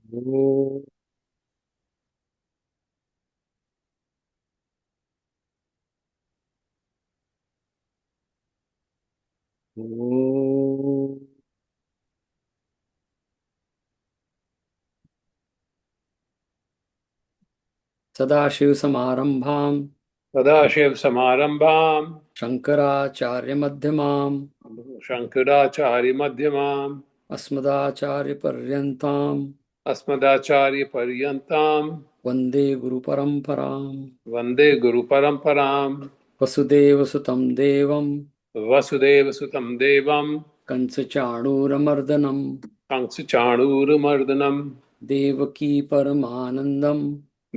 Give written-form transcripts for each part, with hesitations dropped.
ओम सदाशिवसमारम्भां सदाशिवसमारम्भाम् शङ्कराचार्यमध्यमाम् शङ्कराचार्यमध्यमाम् अस्मदाचार्यपर्यन्तां अस्मदाचार्यपर्यन्ताम् वन्दे गुरुपरम्पराम्। वन्दे गुरुपरम्पराम्। वसुदेवसुतं देवं वसुदेवसुतं देवम् कंसचाणूरमर्दनं कंसचाणूरमर्दनम् देवकी परमानन्दं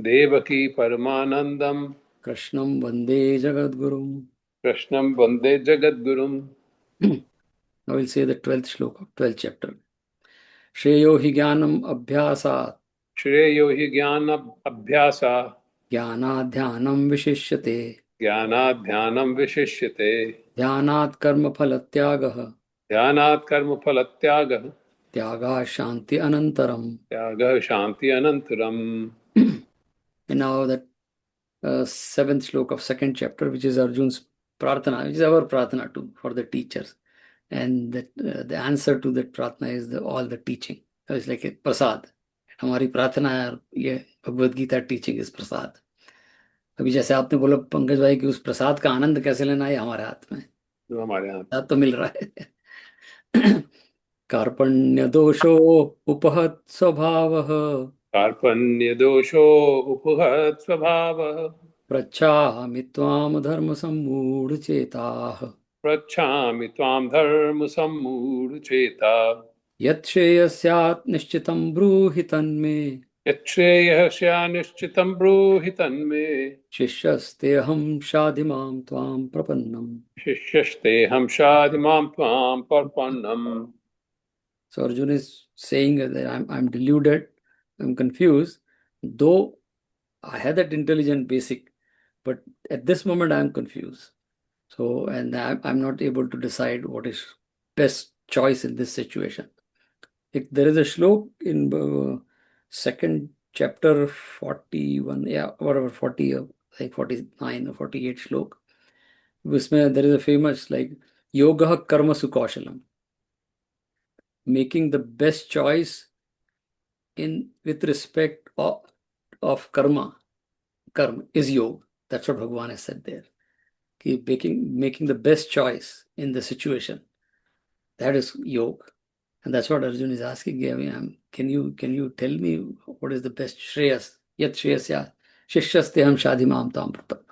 देवकी परमानन्दम् कृष्णं वन्दे जगद्गुरुम्। कृष्णं वन्दे जगद्गुरुम्। I will say the 12th shloka of 12th chapter. श्रेयो हि ज्ञानम् अभ्यासात् श्रेयो हि ज्ञानाभ्यासात् ज्ञानाध्यानं विशिष्यते ज्ञानाध्यानं विशिष्यते ध्यानात् कर्मफलत्यागः ध्यानात् कर्मफलत्यागः त्यागाः शान्ति अनन्तरम्। त्यागः शान्ति अनन्तरम्। And now that seventh shloka of second chapter, which is Arjun's prarthana, which is our prarthana too for the teachers. And that the answer to that prarthana is all the teaching. So it's like a prasad. हमारी प्रार्थना है ये Bhagavad Gita teaching is प्रसाद। अभी जैसे आपने बोला पंकज भाई कि उस प्रसाद का आनंद कैसे लेना है हमारे हाथ में, जो हमारे यहाँ प्रसाद तो मिल रहा है। कार्पण्य दोषो उपहत स्वभावः कार्पण्यदोषो उपहत स्वभावः पृच्छामि त्वां धर्म सम्मूढ़ चेताः पृच्छामि त्वां धर्म सम्मूढचेता। यत् श्रेयस्यात् निश्चितं ब्रूहि तन्मे यच्छ्रेयः स्यान्निश्चितं ब्रूहि तन्मे। शिष्यस्तेऽहं शाधि मां त्वां प्रपन्नम्। शिष्यस्तेऽहं शाधि मां त्वां प्रपन्नम्। So Arjuna is saying that I'm deluded, I'm confused, though I had that intelligent basic, but at this moment I'm confused. So, and I'm not able to decide what is best choice in this situation. There is a shlok in second chapter 41, yeah, whatever, 40, like 49 or 48 shlok. There is a famous like yoga karma sukoshalam, making the best choice in with respect of karma. Karma is yoga. That's what Bhagavan has said there. Keep making the best choice in the situation. That is yoga. And that's what Arjun is asking. I mean, can you tell me what is the best shreyas? Yat shreyasya shishyasteham shadimam tam prapanna.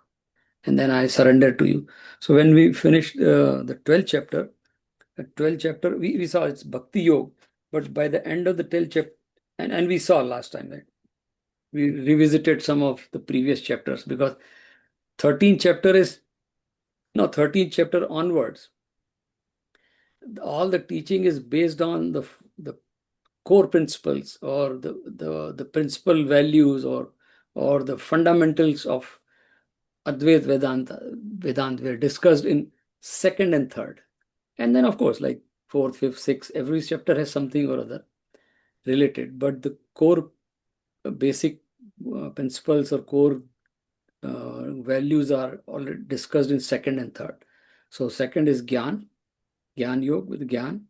And then I surrender to you. So when we finished the 12th chapter, we saw it's Bhakti Yoga, but by the end of the 12th chapter, and we saw last time that we revisited some of the previous chapters because 13th chapter is, no, 13th chapter onwards, all the teaching is based on the core principles or the principal values or the fundamentals of Advaita Vedanta were discussed in second and third. And then, of course, like fourth, fifth, sixth, every chapter has something or other related. But the core basic principles or core values are already discussed in second and third. So second is Gyan Yoga with Gyan,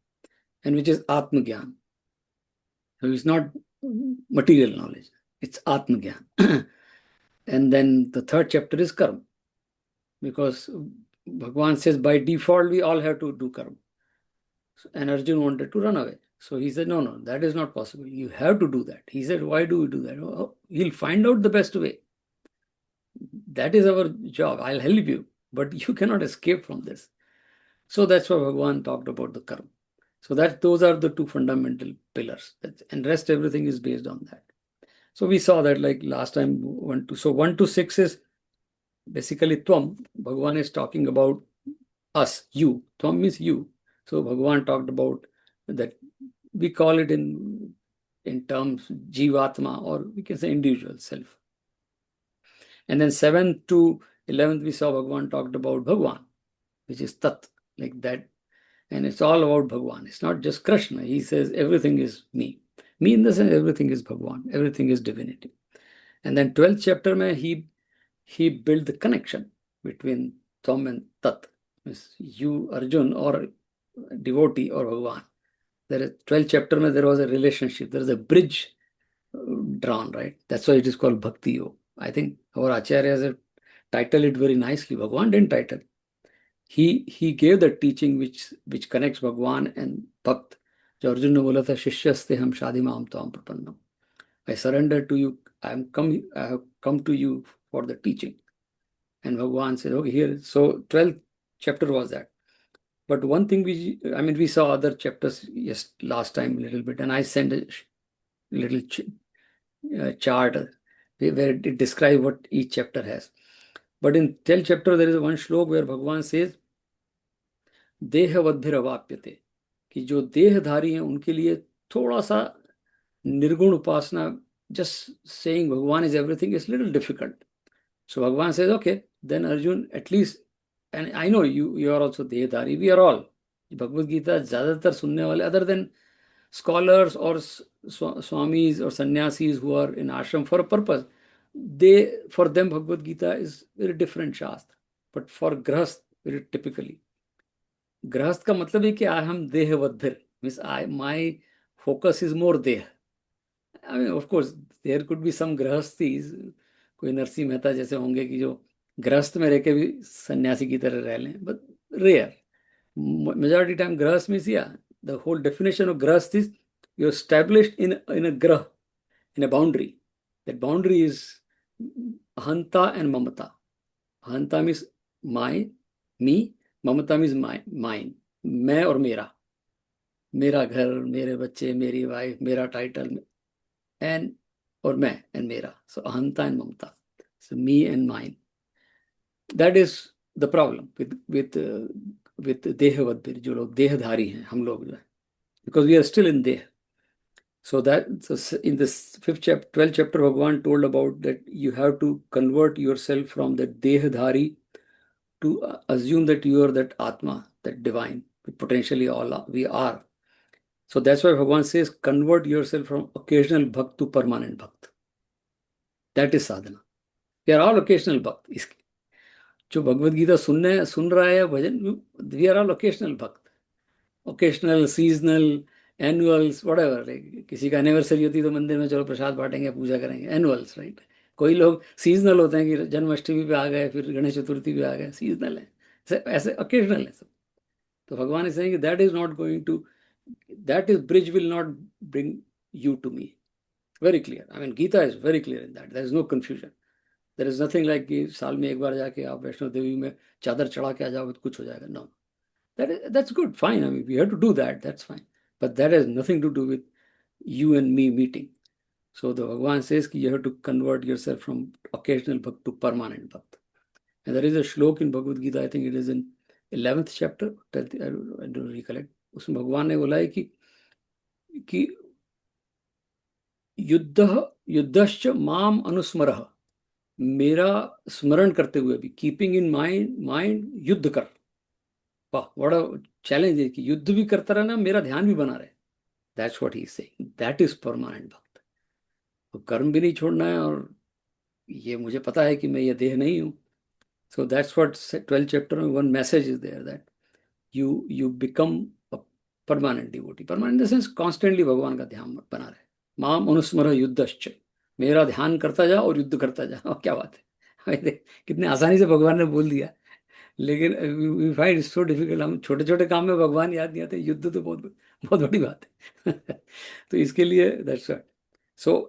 and which is Atma Gyan. So it's not material knowledge, it's Atma Gyan. And then the third chapter is Karma, because Bhagavan says by default we all have to do Karma. And Arjun wanted to run away. So he said, no, that is not possible. You have to do that. He said, why do we do that? Oh, he'll find out the best way. That is our job. I'll help you, but you cannot escape from this. So that's why Bhagavan talked about the karma. So those are the two fundamental pillars. And rest everything is based on that. So we saw that like last time, 1 to, so 1 to 6 is basically Tvam. Bhagavan is talking about us, you. Tvam means you. So Bhagavan talked about that. We call it in terms Jivatma, or we can say individual self. And then 7th to 11th, we saw Bhagavan talked about Bhagavan, which is Tat, like that. And it's all about Bhagavan. It's not just Krishna. He says everything is me. Me in the sense everything is Bhagwan, everything is divinity. And then 12th chapter mein he built the connection between Tvam and Tat. Means you, Arjun, or devotee or Bhagwan. There is 12th chapter mein there was a relationship. There is a bridge drawn, right? That's why it is called Bhakti Yoga. I think our Acharya has titled it very nicely. Bhagwan didn't title. He gave the teaching which connects Bhagwan and Bhakt. जो अर्जुन ने बोला था शिष्यस्ते हम शादी माम तो प्रपन्नम. I surrender to you. I have come to you for the teaching. And Bhagwan said, okay, here. So 12th chapter was that. But one thing we saw other chapters last time a little bit, and I sent a little chart where it describes what each chapter has. But in 12th chapter, there is one shlok where Bhagwan says, देहवद्भिरवाप्यते, कि जो देहधारी हैं उनके लिए थोड़ा सा निर्गुण उपासना, just saying Bhagwan is everything is little difficult. So Bhagwan says, okay, then Arjun, at least, and I know you are also देहधारी, we are all. Bhagavad Gita ज़्यादातर सुनने वाले, other than scholars or swamis or sannyasis who are in ashram for a purpose, for them Bhagavad Gita is very different shastra. But for grahast, very typically, grahast का मतलब है कि हम देहवद्भिर, means my focus is more देह. I mean, of course, there could be some grahastis, कोई नरसिंह मेहता जैसे होंगे कि जो गृहस्थ में रह के भी सन्यासी की तरह रह लें, but rare. Majority time grahast means, the whole definition of grahast is you're established in a grah, in a boundary. That boundary is ahanta and mamata. Ahanta means me, mamata means mine, मैं और मेरा, मेरा घर, मेरे बच्चे, मेरी wife, मेरा title, and or मैं and मेरा. So ahanta and mamata. So me and mine. That is the problem with देहवद्भिर, जो लोग देहधारी हैं, हम लोग जो है, because we are still in देह. So in this 12th chapter, Bhagwan told about that you have to convert yourself from the dehdhari to assume that you are that Atma, that divine, potentially all we are. So that's why Bhagwan says, convert yourself from occasional bhakt to permanent bhakt. That is sadhana. We are all occasional bhakt. जो भगवद गीता सुन रहा है भजन, we are all occasional भक्त, occasional, seasonal, annuals, whatever. किसी का anniversary होती है तो मंदिर में चलो प्रसाद बांटेंगे, पूजा करेंगे, एनुअल्स, राइट. कोई लोग सीजनल होते हैं कि जन्माष्टमी पे आ गए, फिर गणेश चतुर्थी पे आ गए, सीजनल है, ऐसे ओकेजनल है सब. तो Bhagwan is saying that is not going to, that is bridge will not bring you to me. Very clear. I mean Gita is very clear in that. There is no confusion. There is nothing like कि साल में एक बार जाके आप वैष्णो देवी में चादर चढ़ा के आ जाओ तो कुछ हो जाएगा. No, that's good, fine. I mean, we have to do that, that's fine. But that has nothing to do with you and me meeting. So the Bhagavan says you have to convert yourself from occasional bhakt to permanent bhakt. And there is a shlok in Bhagavad Gita, I think it is in 11th chapter, I don't recollect. उसमें भगवान ने बोला है कि युद्धश्च माम अनुस्मरः, मेरा स्मरण करते हुए भी, कीपिंग इन माइंड युद्ध कर. वाह, व्हाट अ चैलेंज है कि युद्ध भी करता रहना, मेरा ध्यान भी बना रहे. That's what he is saying, that is permanent भक्त. तो कर्म भी नहीं छोड़ना है, और ये मुझे पता है कि मैं ये देह नहीं हूँ. So that's what 12th chapter में one message is there, that you become a permanent devotee. Permanent in the sense constantly भगवान का ध्यान बना रहे. माम अनुस्मर युद्धश्च, मेरा ध्यान करता जा और युद्ध करता जा. क्या बात है, कितने आसानी से भगवान ने बोल दिया. लेकिन we find it's so difficult. हम छोटे छोटे काम में भगवान याद नहीं आते, युद्ध तो बहुत बहुत बड़ी बात है. तो इसके लिए that's what,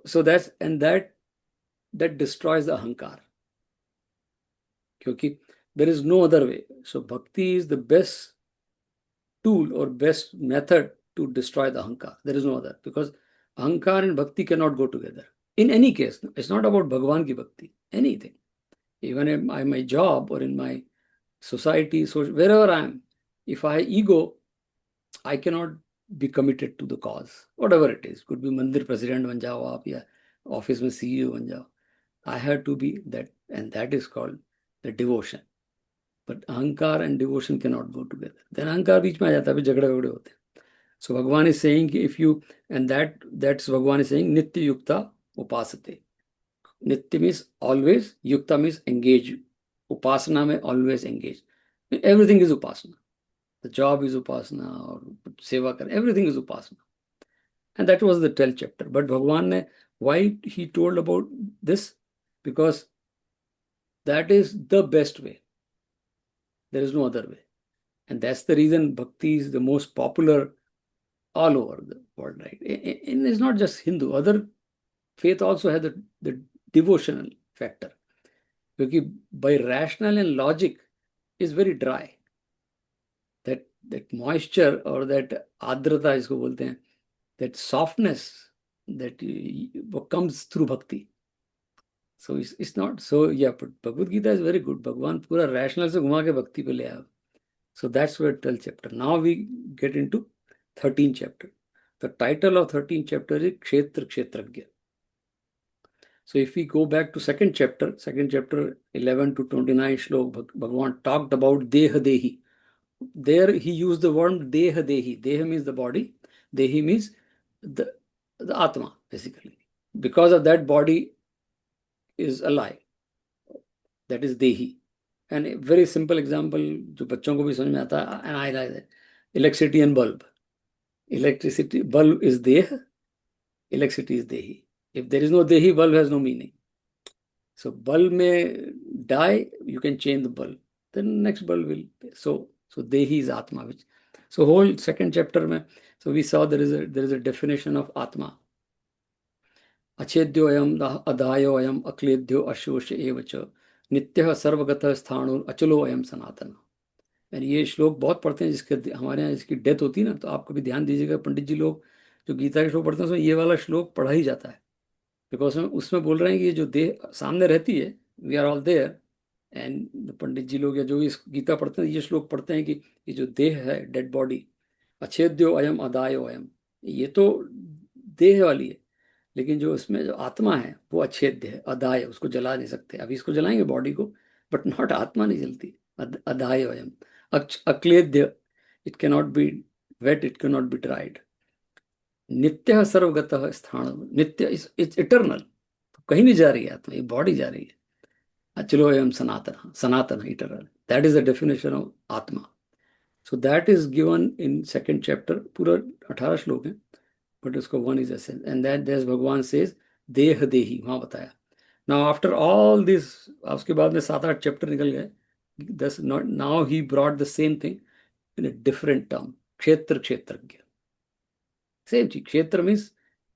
so that's and that destroys the ahankar, क्योंकि there is no other way. So bhakti is the best tool और best method to destroy the ahankar. There is no other, because ahankar and bhakti can not go together in any case. It's not about भगवान की भक्ति, anything, even in my job और in my society, so wherever I am, if I ego, I cannot be committed to the cause, whatever it is. Could be मंदिर president बन जाओ आप, या office में CEO बन जाओ. I have to be that, and that is called the devotion. But अहंकार and devotion cannot go together. Then अहंकार बीच में आ जाता है, फिर झगड़े वगड़े होते हैं. So Bhagwan is saying if you, and that's Bhagwan is saying Nitya Yukta Upasate. Nitya means always, Yukta means engage. Upasana mein always engage. Everything is Upasana. The job is Upasana, or Seva kar, everything is Upasana. And that was the 12th chapter. But Bhagwan ne, why he told about this? Because that is the best way. There is no other way. And that's the reason Bhakti is the most popular all over the world, right? And it's not just Hindu. Other faith also has the devotional factor. Because by rational and logic is very dry. That moisture or that adrata isko bolte hain, that softness that comes through bhakti. So it's not so, yeah, but Bhagavad Gita is very good. Bhagwan pura rational se ghuma ke bhakti pe le aaya. So that's where 12th chapter. Now we get into 13th chapter. The title of 13th chapter is Kshetra Kshetragya. So if we go back to second chapter 11 to 29 shlok, Bhagwan talked about Deha Dehi. There he used the word Deha Dehi. Deha means the body. Dehi means the Atma, basically. Because of that, body is alive. That is Dehi. And a very simple example, जो बच्चों को भी समझ में आता है, and I like that. Electricity and bulb. Electricity, bulb is Deha. Electricity is Dehi. If there is no Dehi, bulb has no meaning. So bulb may die, you can change the bulb. Then next bulb will. So Dehi is Atma. So whole second chapter mein, so we saw there is a definition of Atma. Achedyo ayam adhayo ayam akledyo ashoshe evacha nityah sarvagata sthanur achalo ayam sanatana. And ये श्लोक बहुत पढ़ते हैं, जिसके हमारे यहाँ जिसकी death होती है ना, तो आप कभी ध्यान दीजिएगा, पंडित जी लोग जो गीता के श्लोक पढ़ते हैं उसमें ये वाला श्लोक पढ़ा ही जाता है. बिकॉज उसमें बोल रहे हैं कि ये जो देह सामने रहती है, we are all there, and Pandit ji लोग या जो इस गीता पढ़ते हैं ये श्लोक पढ़ते हैं कि ये जो देह है, डेड बॉडी, अच्छेद्यो अयम अदायो अयम, ये तो देह वाली है, लेकिन जो इसमें जो आत्मा है वो अच्छेद्य है, अदाय, उसको जला नहीं सकते. अभी इसको जलाएंगे बॉडी को, बट नॉट, आत्मा नहीं जलती. अदाय अयम अक्लेद्य, it can not be wet, it can not be dried. नित्य सर्वगतः स्थान, नित्य इट्स इटर्नल, कहीं नहीं जा रही है आत्मा, ये बॉडी जा रही है. अचलो एवं सनातन, सनातन eternal, that is the definition of atma. So that is given in second chapter. पूरा 18 श्लोक है, बट उसका one is essence, and that there Bhagwan says deh dehi, वहां बताया. नाउ आफ्टर ऑल दिस, उसके बाद में 7-8 चैप्टर निकल गए. दस now he brought the same thing in a different term, क्षेत्र क्षेत्रज्ञ. Same thing. Kshetra means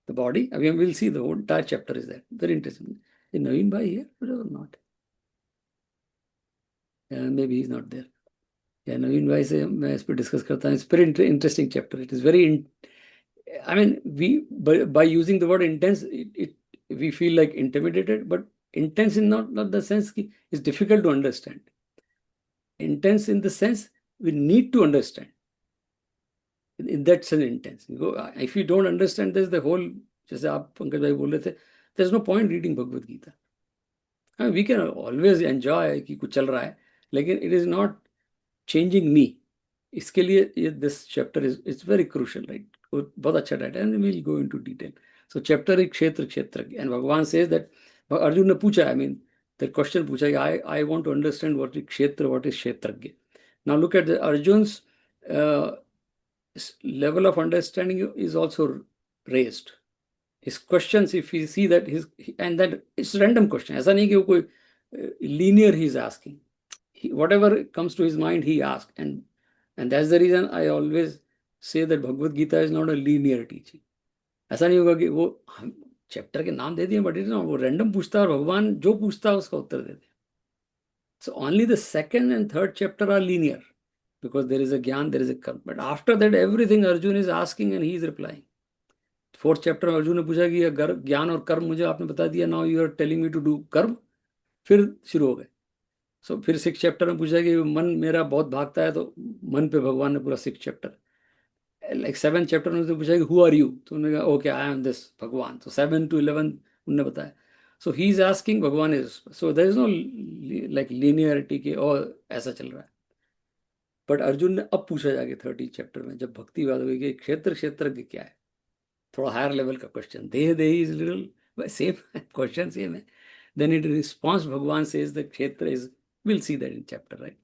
the body. I mean, we'll see the whole entire chapter is there. Very interesting. Is Naveen Bhai here or not? Maybe he's not there. Yeah, Naveen Bhai से मैं इस पर discuss करता हूँ. It's very interesting chapter. It is very, I mean, we by using the word intense, we feel like intimidated, but intense in not the sense कि it's difficult to understand. Intense in the sense we need to understand. In that sense, intense. If you don't understand this, the whole, जैसे आप पंकज भाई बोल रहे थे, there's no point reading Bhagavad Gita. I mean, we can always enjoy कि कुछ चल रहा है, लेकिन it is not changing me. इसके लिए this chapter is very crucial, right? बहुत अच्छा data, and we'll go into detail. So chapter is क्षेत्र क्षेत्रज्ञ, and Bhagwan says that Arjun ने पूछा, I mean, the question पूछा कि I want to understand what is क्षेत्र, what is क्षेत्रज्ञ. Now look at the Arjun's level of understanding is also raised. His questions, if you see that and that it's random question. ऐसा नहीं कि वो कोई linear he is asking. Whatever comes to his mind he asks, and that's the reason I always say that Bhagavad Gita is not a linear teaching. ऐसा नहीं होगा कि वो चैप्टर के नाम दे दिए, बट इट ना, वो रैंडम पूछता है और भगवान जो पूछता है उसका उत्तर देते हैं. So only the second and third chapter are linear, because there is a Gyan, there is a Karma. But after that, everything Arjun is asking and he is replying. Fourth chapter में अर्जुन ने पूछा कि अगर ज्ञान और कर्म मुझे आपने बता दिया, now you are telling me to do कर्म, फिर शुरू हो गए. So फिर 6th chapter में पूछा कि मन मेरा बहुत भागता है, तो मन पे भगवान ने पूरा 6th chapter. Like 7th chapter में पूछा कि who are you, तो उन्होंने कहा okay, I am this भगवान. So 7 to 11 उन्होंने बताया. So he is asking, भगवान is, so there is no like linearity कि ऐसा चल रहा है. बट अर्जुन ने अब पूछा जाके 13 चैप्टर में जब भक्ति बात हुई कि क्षेत्र क्षेत्रज्ञ क्या है, थोड़ा हायर लेवल का question, deh dehi is little same question same है. Then in response Bhagwan says the kshetra is, will see that in chapter, right.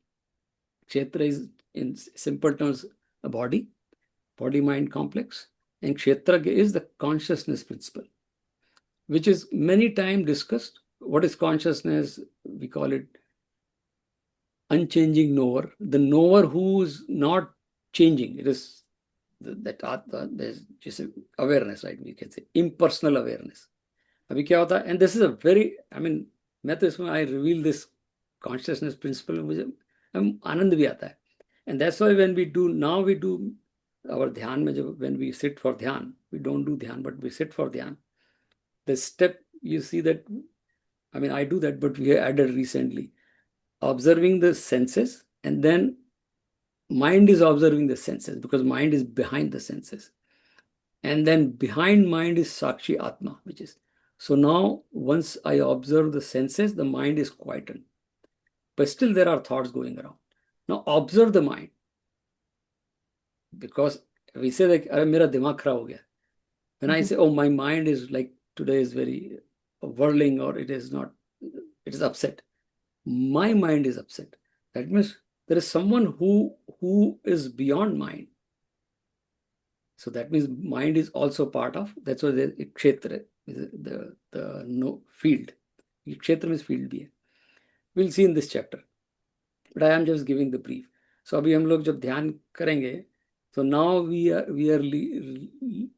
Kshetra is in simple terms a body mind complex, and kshetragya is the consciousness principle, which is many times discussed. What is consciousness? We call it unchanging knower, the knower who is not changing. It is that there's just awareness, right? We can say impersonal awareness. अभी क्या होता है, and this is a very, I mean, मैं तो इसमें I reveal this consciousness principle, मुझे आनंद भी आता है. And that's why when we do, now we do our ध्यान में, जब when we sit for ध्यान, we don't do ध्यान but we sit for ध्यान, the step you see that, I mean, I do that, but we have added recently observing the senses, and then mind is observing the senses because mind is behind the senses, and then behind mind is Sakshi Atma, which is, so now once I observe the senses, the mind is quietened, but still there are thoughts going around. Now observe the mind, because we say like, अरे मेरा दिमाग खराब हो गया. When I say, oh, my mind is like today is very whirling, or it is not, it is upset. My mind is upset. That means there is someone who is beyond mind. So that means mind is also part of. That's why the kshetra, the no field. Kshetra means field bhi hai. We'll see in this chapter, but I am just giving the brief. So अभी हम लोग जब ध्यान करेंगे, so now we are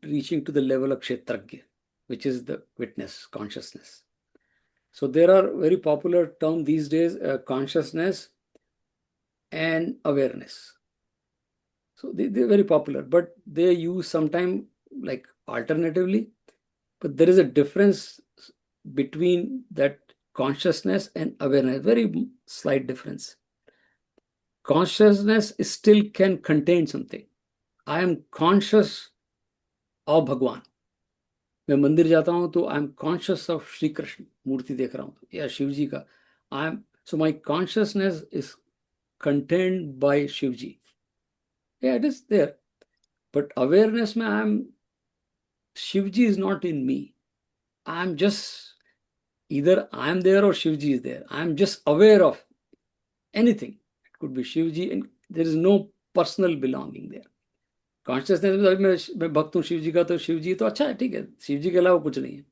reaching to the level of kshetragya, which is the witness, consciousness. So there are very popular term these days, consciousness and awareness. So they're very popular, but they use sometimes like alternatively. But there is a difference between that consciousness and awareness, very slight difference. Consciousness still can contain something. I am conscious of Bhagwan. मैं मंदिर जाता हूँ तो I am conscious of Shri Krishna, मूर्ति देख रहा हूँ या शिव जी का, I am, so my consciousness is contained by Shiv ji. Yeah, it is there. But awareness mein I am, Shivji is not in me. I am just, either I am there or Shivji is there. I am just aware of anything. It could be Shivji, and there is no personal belonging there. Consciousness में मैं भक्त हूँ शिव जी का, तो शिव जी तो अच्छा है, ठीक है, शिव जी के अलावा कुछ नहीं है.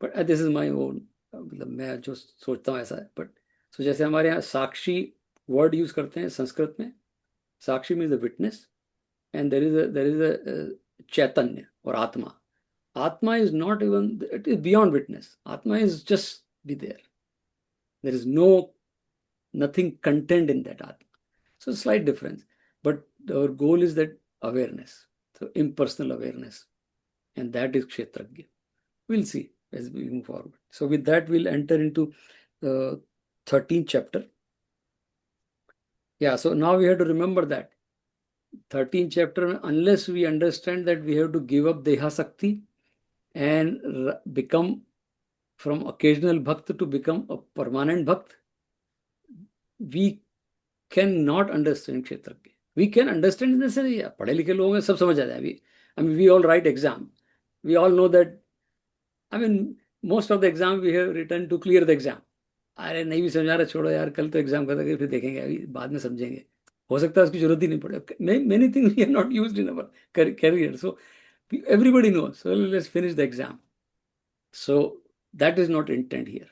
But this is my own, मतलब मैं जो सोचता हूँ ऐसा है. बट सो जैसे हमारे यहाँ साक्षी वर्ड यूज करते हैं संस्कृत में, sakshi means the witness, and there is a chaitanya or atma. Atma is not even, it is beyond witness. Atma is just be there. There is nothing contained in that atma. So slight difference, but our goal is that awareness, so impersonal awareness, and that is kshetragya. We'll see as we move forward. So with that, we'll enter into the 13th chapter. Yeah, so now we have to remember that 13th chapter, unless we understand that we have to give up Deha Sakti and become from occasional Bhakt to become a permanent Bhakt, we cannot understand Kshetragya. We can understand in the sense, yeah, पढ़े लिखे लोग हैं, सब समझ आ जाए. I mean, we all write exam. We all know that, I mean, most of the exam we have written to clear the exam. अरे नहीं भी समझा रहा, छोड़ो यार, कल तो एग्जाम खत्म, फिर देखेंगे, अभी बाद में समझेंगे. हो सकता है उसकी जरूरत ही नहीं पड़े. Many things we are not used in our career. So everybody knows. So let's finish the exam. So that is not intent here.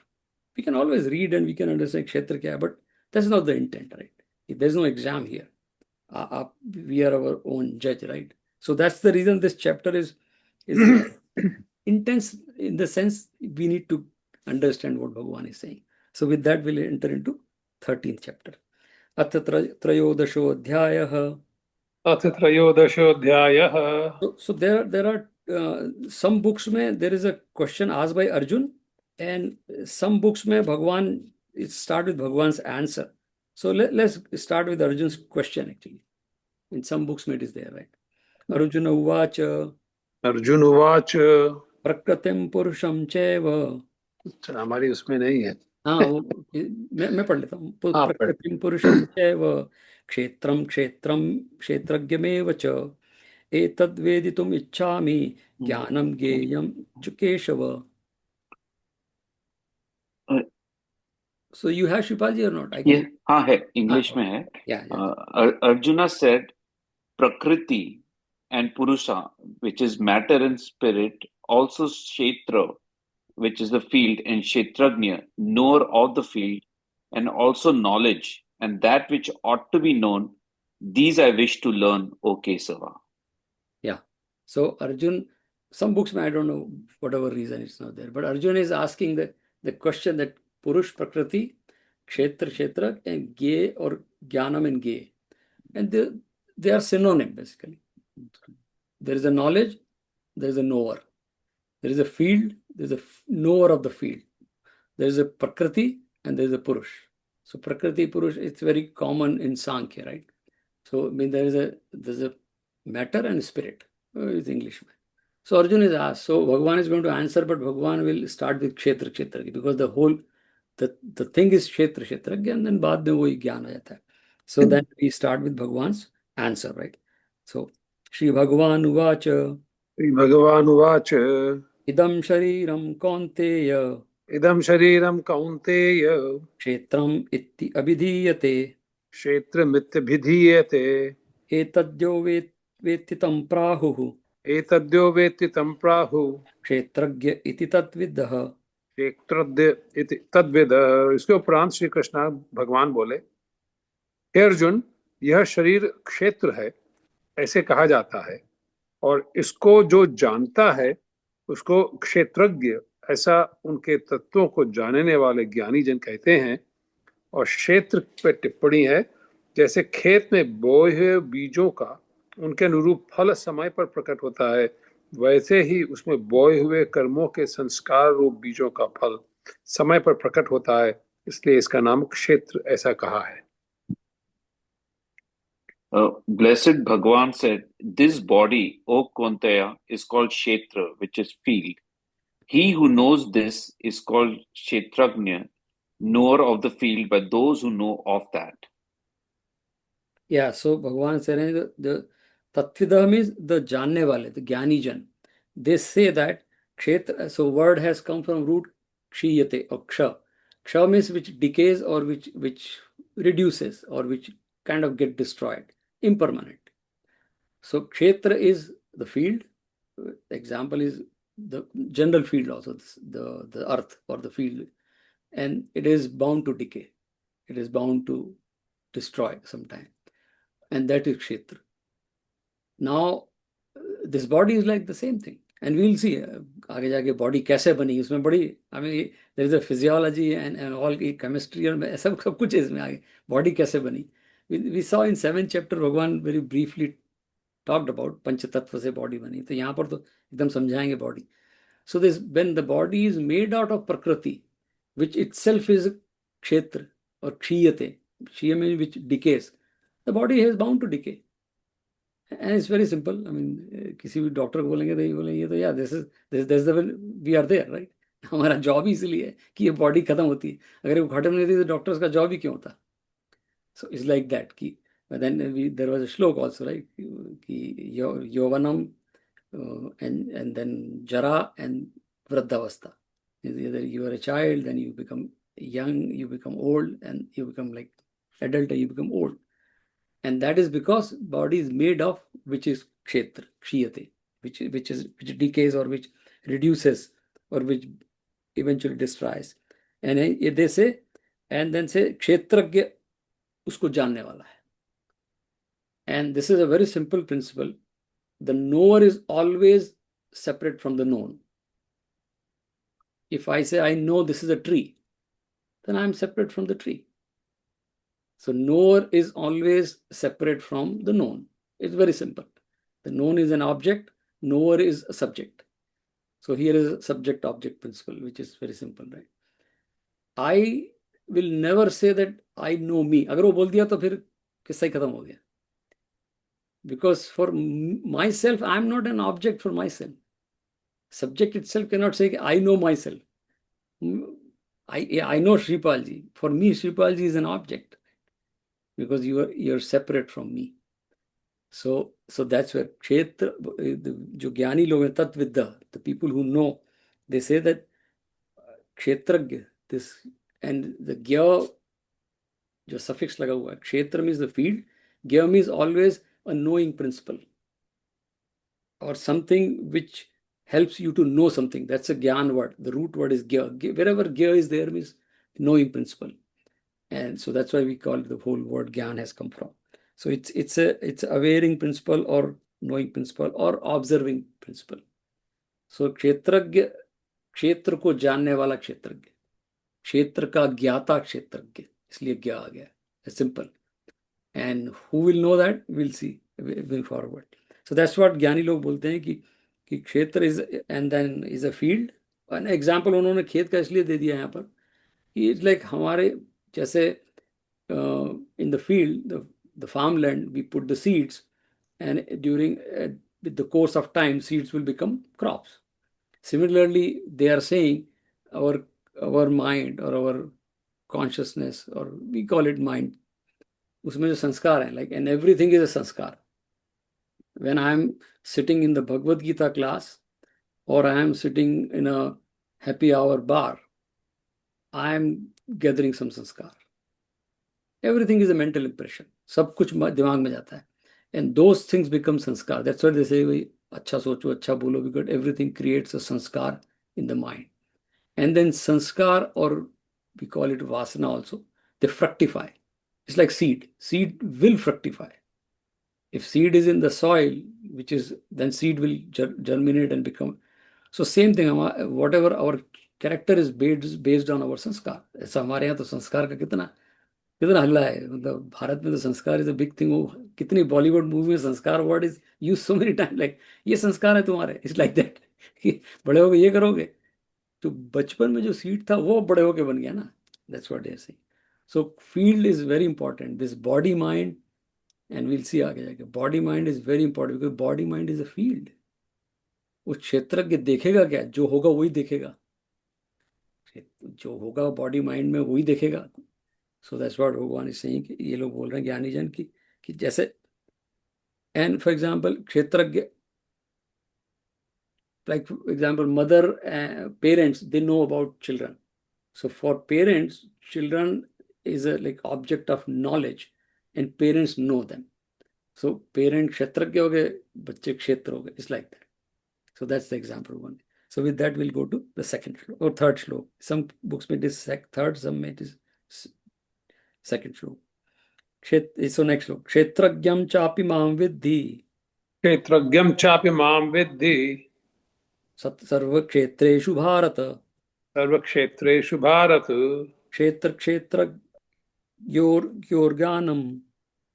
We can always read and we can understand kshetra kya hai, but that's not the intent, right? There's no exam here. We are our own judge, right? So that's the reason this chapter is intense, in the sense we need to understand what Bhagavan is saying. So with that, we'll enter into 13th chapter. अथ त्रयोदशोऽध्यायः. अथ त्रयोदशोऽध्यायः. So there are some books में there is a question asked by Arjun, and some books में Bhagwan, it start with Bhagwan's answer. So let's start with Arjun's question actually. In some books में it is there, right? Arjuna uvacha. Arjun उवाच. प्रकृतिं पुरुषं चैव. हमारी उसमें नहीं है. हाँ, वो मैं पढ़ लेता हूँ. प्रकृतिं पुरुषं चैव क्षेत्रम क्षेत्रम क्षेत्रज्ञमेव च एतद्वेदितुम इच्छामि ज्ञानम ज्ञेयम च Keshav. So you have Shripaji or not? I ये can. हाँ है, Ah, इंग्लिश में है. yeah, yeah. Arjuna said Prakriti and Purusha, which is matter and spirit, also Kshetra, which is the field, and Kshetrajna, knower of the field, and also knowledge, and that which ought to be known, these I wish to learn, O Kesava. Yeah. So Arjun, some books, I don't know, whatever reason it's not there, but Arjun is asking the question that Purush, Prakriti, Kshetra, and Gye or Jnanam and Gye. And they are synonym basically. There is a knowledge, there is a knower. There is a field, there is a knower of the field. There is a Prakriti and there is a Purush. So Prakriti, Purush, it's very common in Sankhya, right? So I mean there's a matter and spirit. It's English. So Arjun is asked. So Bhagavan is going to answer, but Bhagavan will start with Kshetra because the thing is Kshetra and then बाद में वही ज्ञान आ जाता है. So then we start with Bhagavan's answer, right? So Shri Bhagavan Uvacha श्रीभगवानुवाच Idam Shariram Kaunteya इदं शरीरं कौन्तेय Kshetram Itti Abhidhiyate क्षेत्रमित्यभिधीयते Etadyo Vettitam Prahuhu एतद्यो वेत्ति तं प्राहुः Kshetragya Iti Tatviddha. क्षेत्रज्ञ इति तद्विद. इसके उपरांत श्री कृष्ण भगवान बोले, हे अर्जुन, यह शरीर क्षेत्र है ऐसे कहा जाता है, और इसको जो जानता है उसको क्षेत्रज्ञ, ऐसा उनके तत्वों को जानने वाले ज्ञानी जन कहते हैं. और क्षेत्र पे टिप्पणी है, जैसे खेत में बोए हुए बीजों का उनके अनुरूप फल समय पर प्रकट होता है, वैसे ही उसमें बोए हुए कर्मों के संस्कार रूप बीजों का फल समय पर प्रकट होता है, इसलिए इसका नाम क्षेत्र ऐसा कहा है. Blessed Bhagavan said, this body, O Kaunteya, is called Kshetra, which is field. He who knows this is called Kshetrajna, knower of the field by those who know of that. Yeah, so Bhagavan said the Tatvidha means the Janne wale, the Jnani Jan. They say that Kshetra, so word has come from root Kshiyate or Ksha. Ksha means which decays or which reduces or which kind of get destroyed, impermanent. So Kshetra is the field. Example is the general field also, the earth or the field. And it is bound to decay. It is bound to destroy sometime. And that is Kshetra. Now, this body is like the same thing. And we'll see, आगे जाके body कैसे बनी, उसमें बड़ी, I mean, there is a physiology and all chemistry और सब कुछ है इसमें आगे, body कैसे बनी. We saw in 7th chapter, भगवान very briefly talked about पंच तत्व से body बनी. तो यहाँ पर तो एकदम समझाएंगे body. So this, when the body is made out of Prakriti, which itself is Kshetra or Kshiyate, Kshiya means which decays, the body is bound to decay. And it's very simple. I mean, किसी भी doctor को बोलेंगे तो ये बोलेंगे तो या this the we are there, right. हमारा जॉब ही इसलिए है कि ये बॉडी खत्म होती है. अगर वो खत्म नहीं होती तो डॉक्टर्स का जॉब ही क्यों होता. सो इट्स लाइक दैट कि देन देयर वाज अ श्लोक आल्सो, राइट, कि यौवनम and then jara and vruddhavastha. Either you are a child, then you become young, you become old, and you become like adult, and you become old. And that is because body is made of which is kshetra, kshiyate, which decays or which reduces or which eventually destroys. And they say, and then say kshetragya usko janne wala hai. And this is a very simple principle. The knower is always separate from the known. If I say I know this is a tree, then I am separate from the tree. So knower is always separate from the known. It's very simple. The known is an object, knower is a subject. So here is a subject-object principle, which is very simple, right? I will never say that I know me. अगर वो बोल दिया तो फिर किस्सा ही खत्म हो गया. Because for myself, I am not an object for myself. Subject itself cannot say I know myself. I know Shripalji. For me, Shripalji is an object. because you're separate from me. So that's where kshetra, जो ज्ञानी लोग हैं, तत्विद्या, the people who know, they say that kshetragya, this, and the gya, जो suffix लगा हुआ है, kshetra means the field, gya means always a knowing principle or something which helps you to know something. That's a gyan word. The root word is gya. Wherever gya is there means knowing principle, and so that's why we call it, the whole word gyan has come from. So it's awareing principle or knowing principle or observing principle. So क्षेत्रज्ञ, क्षेत्र को जानने वाला क्षेत्रज्ञ, क्षेत्र का ज्ञाता क्षेत्रज्ञ, इसलिए ज्ञा आ गया. Simple. And who will know that? We'll see moving forward. So that's what ज्ञानी लोग बोलते हैं कि क्षेत्र is and then is a field. An example उन्होंने खेत का इसलिए दे दिया यहाँ पर कि it's like हमारे जैसे in the field, the farmland, we put the seeds, and during with the course of time, seeds will become crops. Similarly, they are saying our mind or our consciousness, or we call it mind, उसमें जो संस्कार है, like, and everything is a sanskar. When I am sitting in the Bhagavad Gita class, or I am sitting in a happy hour bar, I am gathering some sanskar. Everything is a mental impression. सब कुछ दिमाग में जाता है. And those things become sanskar. That's why they say, भाई अच्छा सोचो, अच्छा बोलो, because everything creates a sanskar in the mind. And then sanskar, or we call it vasana also, they fructify. It's like seed. Seed will fructify. If seed is in the soil, then seed will germinate and become. So same thing, whatever our character is based on our sanskar. ऐसा हमारे यहाँ तो संस्कार का कितना हल्ला है. मतलब भारत में तो संस्कार इज अ बिग थिंग. वो कितनी बॉलीवुड मूवी में संस्कार word is use so many time, like ये संस्कार है तुम्हारे. इट्स लाइक दैट कि बड़े होके ये करोगे. तो बचपन में जो सीड था वो बड़े होके बन गया ना. That's what they are saying. So field is very important. This body mind, and will see आगे जाके, body mind is very important, because body mind is a field. वो क्षेत्रज्ञ देखेगा क्या? जो होगा वही देखेगा. जो होगा बॉडी माइंड में वही देखेगा. So that's what Bhagwan is saying. कि ये लोग बोल रहे हैं ज्ञानी जन कि जैसे, and for example, क्षेत्रज्ञ, like for example, mother, parents, they know about children. So for parents, children is a like object of knowledge, and parents know them. So parent क्षेत्रज्ञ हो गए, बच्चे क्षेत्र हो गए. It's like that. So that's the example one. So with that, we'll go to the second shlok or third shlok. Some books made this third, some made this second shlok. So next shlok. Kshetragyam chapi mam vidhi. क्षेत्रज्ञं चापि मां विद्धि सर्व क्षेत्रेषु भारत. सर्वक्षेत्रेषु भारत. क्षेत्र क्षेत्रज्ञोर्ज्ञानम.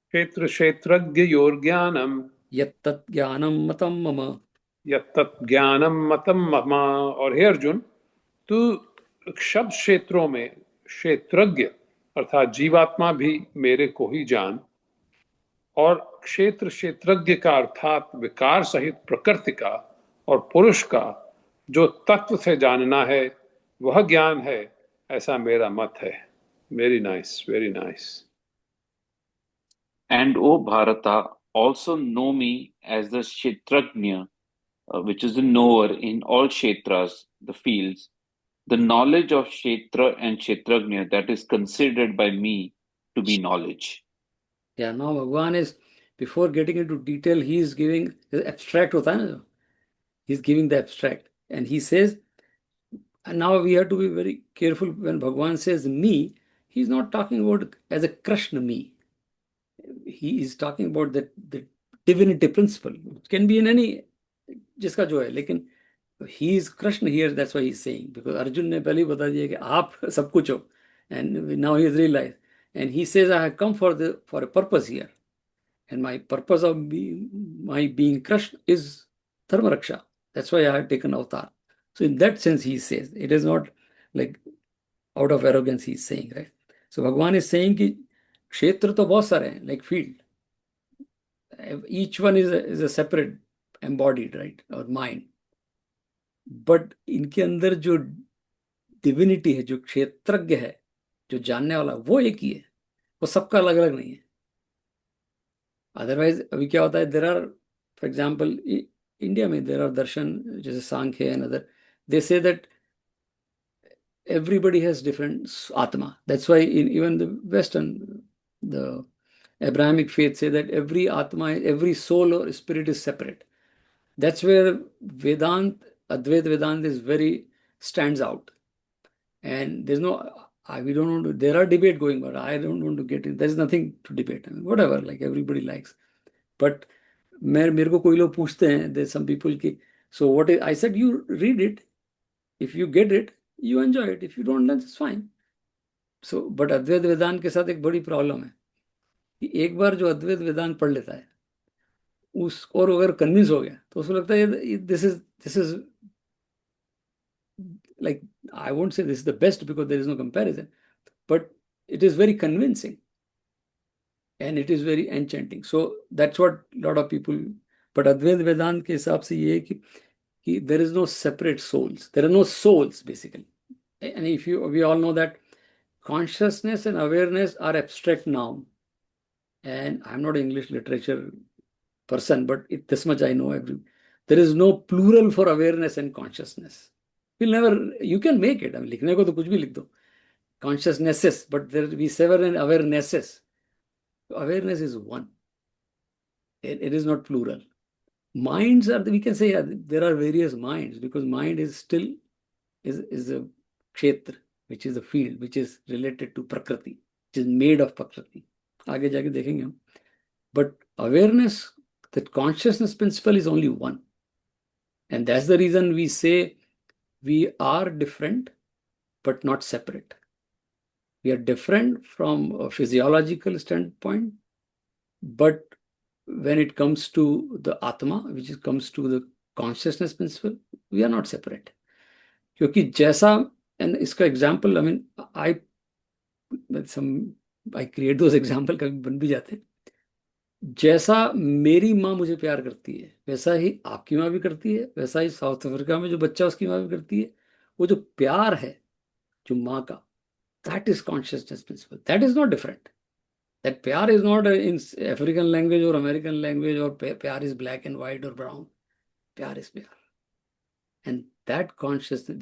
क्षेत्र क्षेत्रज्ञयोर्ज्ञानम. यत्तत् ज्ञानम मतम मम. यत्तत् ज्ञानम मतम मम. और हे अर्जुन, तू शब्द क्षेत्रों में क्षेत्रज्ञ अर्थात जीवात्मा भी मेरे को ही जान, और क्षेत्र क्षेत्रज्ञ का अर्थात विकार सहित प्रकृति का और पुरुष का जो तत्व से जानना है वह ज्ञान है, ऐसा मेरा मत है. Very nice, very nice. And O Bharata, also know me as the Kshetrajna, which is the knower in all Kshetras, the fields, the knowledge of Kshetra and Kshetrajna that is considered by me to be knowledge. Yeah, now Bhagwan is, before getting into detail, he is giving the abstract hota hai na? He's giving the abstract, and he says, and now we have to be very careful when Bhagwan says me, he's not talking about as a Krishna me. He is talking about the divinity principle, which can be in any, जिसका जो है, लेकिन he is Krishna here, that's why he's saying, because Arjun ने पहले ही बता दिया कि आप सब कुछ हो, and now he has realized, and he says, I have come for a purpose here, and my purpose of my being Krishna is dharma raksha. That's why I have taken avatar. So in that sense, he says, it is not like out of arrogance he's saying, right? So Bhagwan is saying कि क्षेत्र तो बहुत सारे हैं, like field. Each one is a separate embodied, right, or mind. But इनके अंदर जो divinity है, जो क्षेत्रज्ञ है, जो जानने वाला, वो एक ही है. वो सबका अलग अलग नहीं है. अदरवाइज अभी क्या होता है, there are, for example India में देर आर दर्शन जैसे सांख्य and other, they say that everybody has different atma. That's why in even the Western, the Abrahamic faith say that every atma, every soul or spirit is separate. That's where Vedant, Advaita Vedant is very stands out. And there's no, we don't want to, there are debate going, but I don't want to get in. There's nothing to debate. I mean, whatever, like everybody likes. But मेरे को कोई लोग पूछते हैं, there's some people की, so what is, I said, you read it. If you get it, you enjoy it. If you don't, then it's fine. So but Advaita Vedanta के साथ एक बड़ी प्रॉब्लम है कि एक बार जो अद्वैत वेदांत पढ़ लेता है उस, और अगर कन्विंस हो गया तो उसको लगता है this is like, I won't say this is the best because there is no comparison, but it is very convincing and it is very enchanting. So that's what lot of people. But Advaita Vedanta के हिसाब से ये है कि there is no separate souls, there are no souls basically. And if you, we all know that consciousness and awareness are abstract noun, and I'm not an English literature person, but this much I know. There is no plural for awareness and consciousness. We'll never, you can make it. I mean, लिखने को तो कुछ भी लिख दो, consciousnesses, but there we sever in awarenesses. Awareness is one. It is not plural. Minds are, we can say, there are various minds, because mind is still is a kshetra, which is a field which is related to Prakriti, which is made of Prakriti. आगे जाके देखेंगे हम. But awareness, that consciousness principle is only one. And that's the reason we say we are different, but not separate. We are different from a physiological standpoint, but when it comes to the Atma, which comes to the consciousness principle, we are not separate. क्योंकि जैसा, and इसका example, I mean I create those example, कभी बन भी जाते हैं. जैसा मेरी माँ मुझे प्यार करती है वैसा ही आपकी माँ भी करती है, वैसा ही साउथ अफ्रीका में जो बच्चा उसकी माँ भी करती है. वो जो प्यार है जो माँ का, that is consciousness principle. That is not different. That pyar is not in African language और अमेरिकन लैंग्वेज, और pyar is black and white और brown. Pyar is pyar. And that consciousness,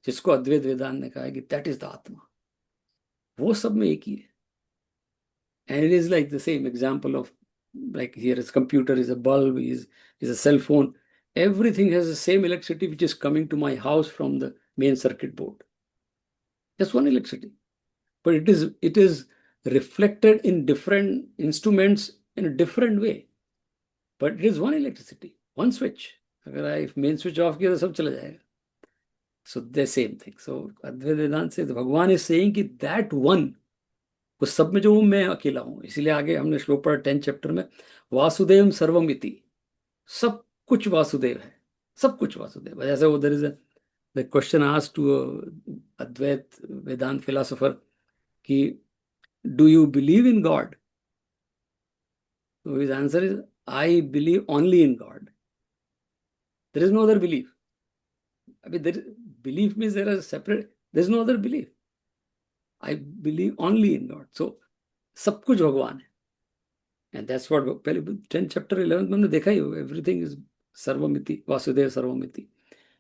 जिसको अद्वैत वेदांत ने कहा है कि दैट इज द आत्मा, वो सब में एक ही है. And it is like the same example of, like here is computer, is a bulb, is a cell phone. Everything has the same electricity which is coming to my house from the main circuit board. Just one electricity, but it is reflected in different instruments in a different way. But it is one electricity, one switch. अगर I main switch off किया तो सब चला जाएगा. So the same thing. So Advaita Vedanta says, भगवान is saying कि that one, उस सब में जो हूं मैं अकेला हूं. इसीलिए आगे हमने श्लोक पढ़ा 10th चैप्टर में, वासुदेव सर्वमिति, सब कुछ वासुदेव है, सब कुछ वासुदेव. जैसे वो there is the question asked to Advaita Vedanta philosopher कि do you believe in God? So his answer is, I believe only in God. There is no other belief. I mean, belief means there are separate, there is no other belief. I believe only in God. So, सब कुछ भगवान है. And that's what, पहले 10th chapter 11th में हमने देखा ही, everything is सर्वमिति, वासुदेव सर्वमिति.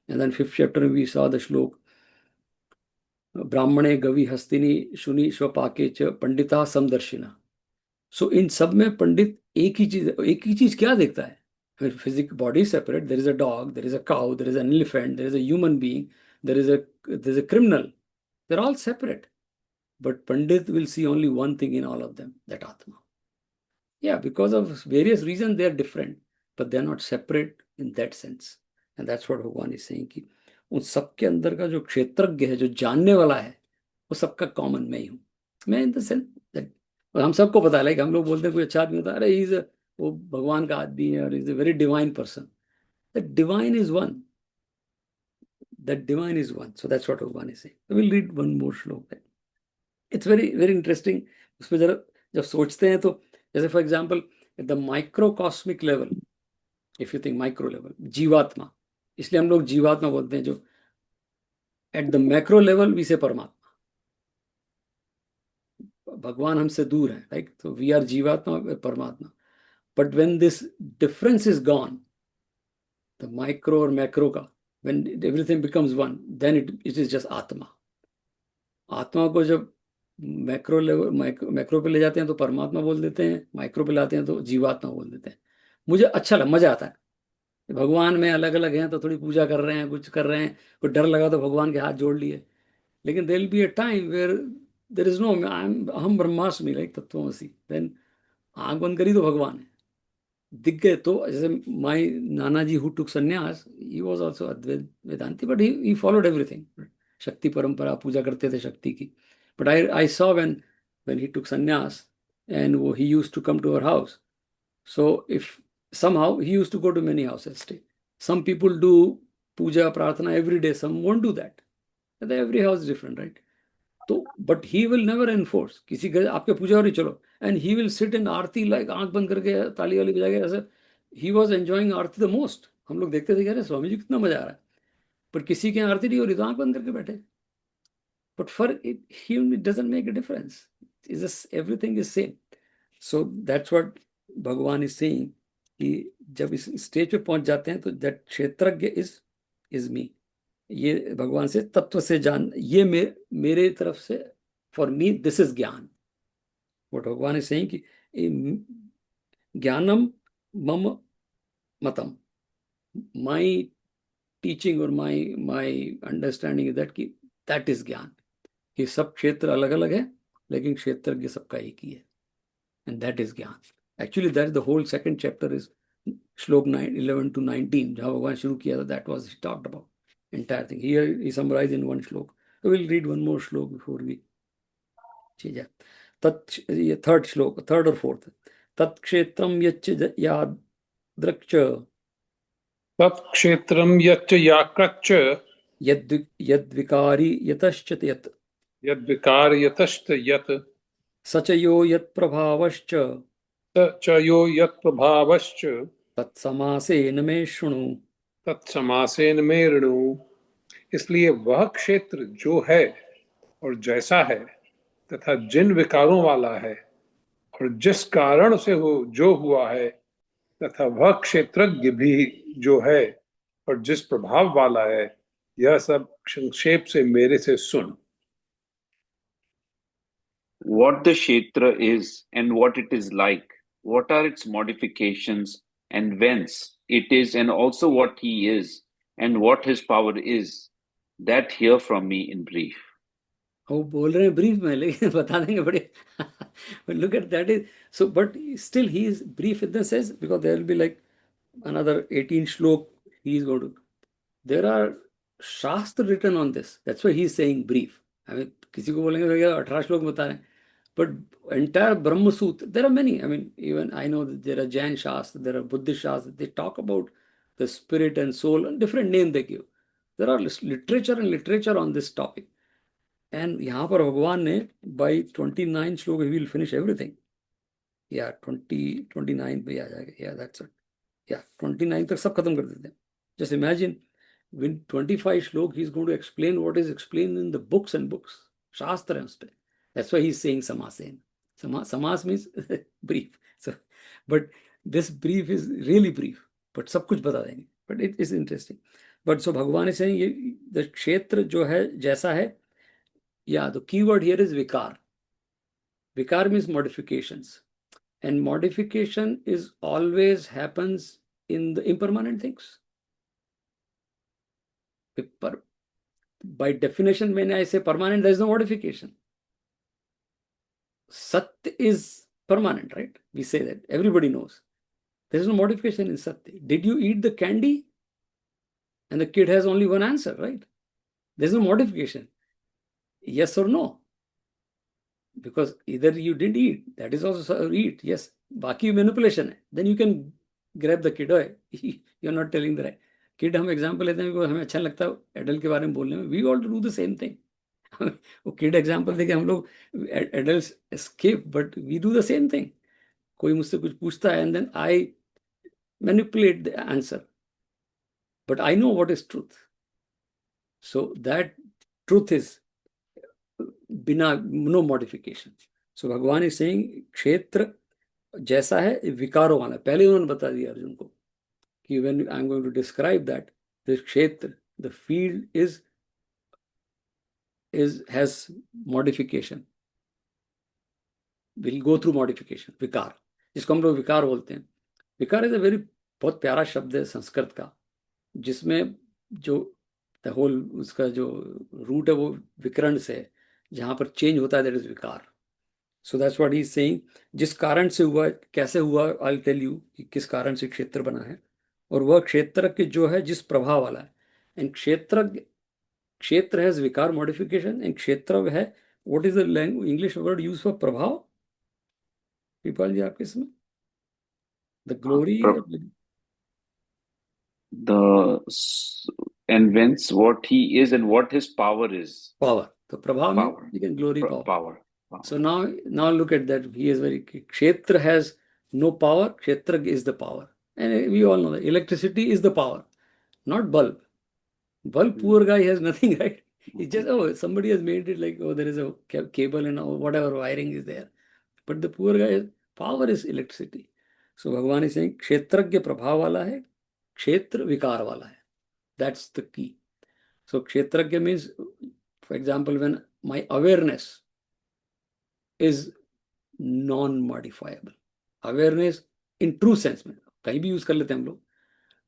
And then 5th chapter we saw the श्लोक, ब्राह्मणे गवि हस्तिनी शुनि स्वपाके च पंडिता समदर्शिना. सो इन सब में पंडित एक ही चीज क्या देखता है? Physical body is separate. There is a dog, there is a cow, there is an elephant, there is a human being, there is a criminal. They're all separate. But Pandit will see only one thing in all of them, that Atma. Yeah, because of various reasons they are different, but they are not separate in that sense. And that's what Bhagwan is saying कि उन सबके अंदर का जो क्षेत्रज्ञ है, जो जानने वाला है, वो सबका कॉमन मैं ही हूँ. मैं इन द सेंस दैट, और हम सबको पता है, लाइक हम लोग बोलते हैं कोई अच्छा आदमी होता है, अरे वो भगवान का आदमी है, और is a very divine person. That divine is one. That divine is one. So that's what Bhagwan is saying. So we'll read one more श्लोक. It's very, very interesting. उसमें जरा जब सोचते हैं तो, जैसे for example at the microcosmic level, if you think micro level, jivatma, इसलिए हम लोग जीवात्मा बोलते हैं. जो at the macro level we say paramatma, भगवान हमसे दूर है, राइट? तो वी आर जीवात्मा, परमात्मा. But when this difference is gone, the micro or macro ka, when everything becomes one, then it is just Atma. आत्मा को जब मैक्रो लेवल मैक्रो पे ले जाते हैं तो परमात्मा बोल देते हैं, माइक्रो पे लाते हैं तो जीवात्मा बोल देते हैं. मुझे अच्छा लगा, मजा आता है. भगवान में अलग अलग हैं तो थोड़ी पूजा कर रहे हैं, कुछ कर रहे हैं, कोई डर लगा तो भगवान के हाथ जोड़ लिए. लेकिन there will be a time where there is no हम ब्रह्मास्मि लाइक तत्वमसि, देन आंख बंद करी तो भगवान है, दिख गए तो. जैसे my Nana ji who took sannyas, he was also Advaita Vedanti, but he followed everything. शक्ति परंपरा पूजा करते थे शक्ति की. But I saw when he took sannyas and वो he used to come to our house. So if somehow he used to go to many houses stay. Some people do puja prarthana every day, some won't do that. Every house is different, right? तो but he will never enforce. किसी घर आपके पूजा हो रही चलो, and he will sit in Aarti like आंख बंद करके ताली वाली बजा के ऐसे. He was enjoying Aarti the most. हम लोग देखते थे, कह रहे स्वामी जी कितना मजा आ रहा है, पर किसी के आरती नहीं हो रही तो आंख बंद करके बैठे. But for him it doesn't make a difference. It's just everything is same. So that's what भगवान is saying कि जब इस स्टेज पे पहुंच जाते हैं तो दैट क्षेत्रज्ञ इज मी. ये भगवान से तत्व से जान, ये मेरे तरफ से, फॉर मी दिस इज ज्ञान. व्हाट भगवान इज सेइंग कि ज्ञानम मम मतम, माय टीचिंग और माय अंडरस्टैंडिंग इज दैट कि दैट इज ज्ञान. कि सब क्षेत्र अलग अलग है लेकिन क्षेत्रज्ञ सबका एक ही है, एंड दैट इज ज्ञान. Actually, that's the whole second chapter is Shlok 11 to 19. जहाँ भगवान शुरू किया था, that was he talked about entire thing. Here he summarized in one shlok. So we'll read one more shlok before we change that. Tat, ये third shlok, third or fourth. Tat kshetram yach yadrakcha. tat kshetram yach yakrakcha. Yad vikari yataschat yat. Yad vikari yatashta yat. Sachayo yat prabhavascha. चयो यत् प्रभावश्च तत्समासेन मे शृणु. तत्समासेन मे ऋणु. इसलिए वह क्षेत्र जो है और जैसा है तथा जिन विकारों वाला है और जिस कारण से जो हुआ है तथा वह क्षेत्रज्ञ भी जो है और जिस प्रभाव वाला है, यह सब संक्षेप से मेरे से सुन. What the Kshetra is and what it is like, what are its modifications and whence it is, and also what he is and what his power is, that hear from me in brief. वो बोल रहे हैं brief में, लेकिन बता देंगे बड़े. Look at that is so, but still he is brief in the sense because there will be like another 18 shlok he is going to. There are shastra written on this. That's why he is saying brief. I mean, किसी को बोलेंगे भैया 18 श्लोक बता रहे हैं, but entire Brahma Sutra, there are many. I mean, even I know that there are Jain Shastra, there are Buddhist Shastra. They talk about the spirit and soul and different name they give. There are literature on this topic. And यहाँ पर भगवान ने by 29 श्लोक he will finish everything. Yeah, 29 पे आ जाएगा. Yeah, that's it. Yeah, 29 तक सब खत्म कर देते हैं. Just imagine, when 25 श्लोक he is going to explain what is explained in the books and books. Shastra and stuff. That's why he's saying Samasen. Samas means brief. So, but this brief is really brief. But सब कुछ बता देंगे. But it is interesting. But so भगवान is saying ये the क्षेत्र जो है जैसा है. Yeah, the keyword here is vikar. Vikar means modifications. And modification is always happens in the impermanent things. By definition, when I say permanent, there is no modification. Sat is permanent, right? We say that. Everybody knows. There is no modification in Sat. Did you eat the candy? And the kid has only one answer, right? There is no modification. Yes or no? Because either you didn't eat, that is also eat, yes. Baki manipulation hai. Then you can grab the kid. You're not telling the right. Kid हम example लेते हैं because हमें अच्छा लगता है adult के बारे में बोलने में. We all do the same thing. वो kid example देके हम लोग adults escape, but we do the same thing. कोई मुझसे कुछ पूछता है and then I manipulate the answer. But I know what is truth. So that truth is no modification. So Bhagavan is saying kshetra जैसा है विकारों वाला, पहले उन्होंने बता दिया अर्जुन को कि when I'm going to describe that the क्षेत्र, the field has modification, will go through modification, विकार, जिसको हम लोग विकार बोलते हैं. विकार इज अ वेरी, बहुत प्यारा शब्द है संस्कृत का, जिसमें जो द होल उसका जो रूट है वो विकर्ण से है, जहां पर चेंज होता है, दैट इज विकार. सो that's what he is saying. जिस कारण से हुआ, कैसे हुआ, आई टेल यू कि किस कारण से क्षेत्र बना है, और वह क्षेत्र के जो है जिस प्रभाव वाला है. एंड क्षेत्र हैज विकार मॉडिफिकेशन, एंड क्षेत्र है, what is the English word use for प्रभाव, पीपल जी आपके इसमें, the glory, and whence what he is and what his power is. Power. So Prabha means Power. you can glory power. Power. So now look at that. He is very, Kshetra has no power. Kshetra is the power. And we all know that electricity is the power, not bulb. Bulb, poor guy has nothing, right? It's just, oh, somebody has made it like, oh, there is a cable and whatever wiring is there. But the poor guy, power is electricity. So Bhagavan is saying, Kshetragya prabhav wala hai, Kshetra vikar wala hai. That's the key. So Kshetragya means, for example, when my awareness is non-modifiable. Awareness in true sense में, कहीं भी use कर लेते हैं हम लोग.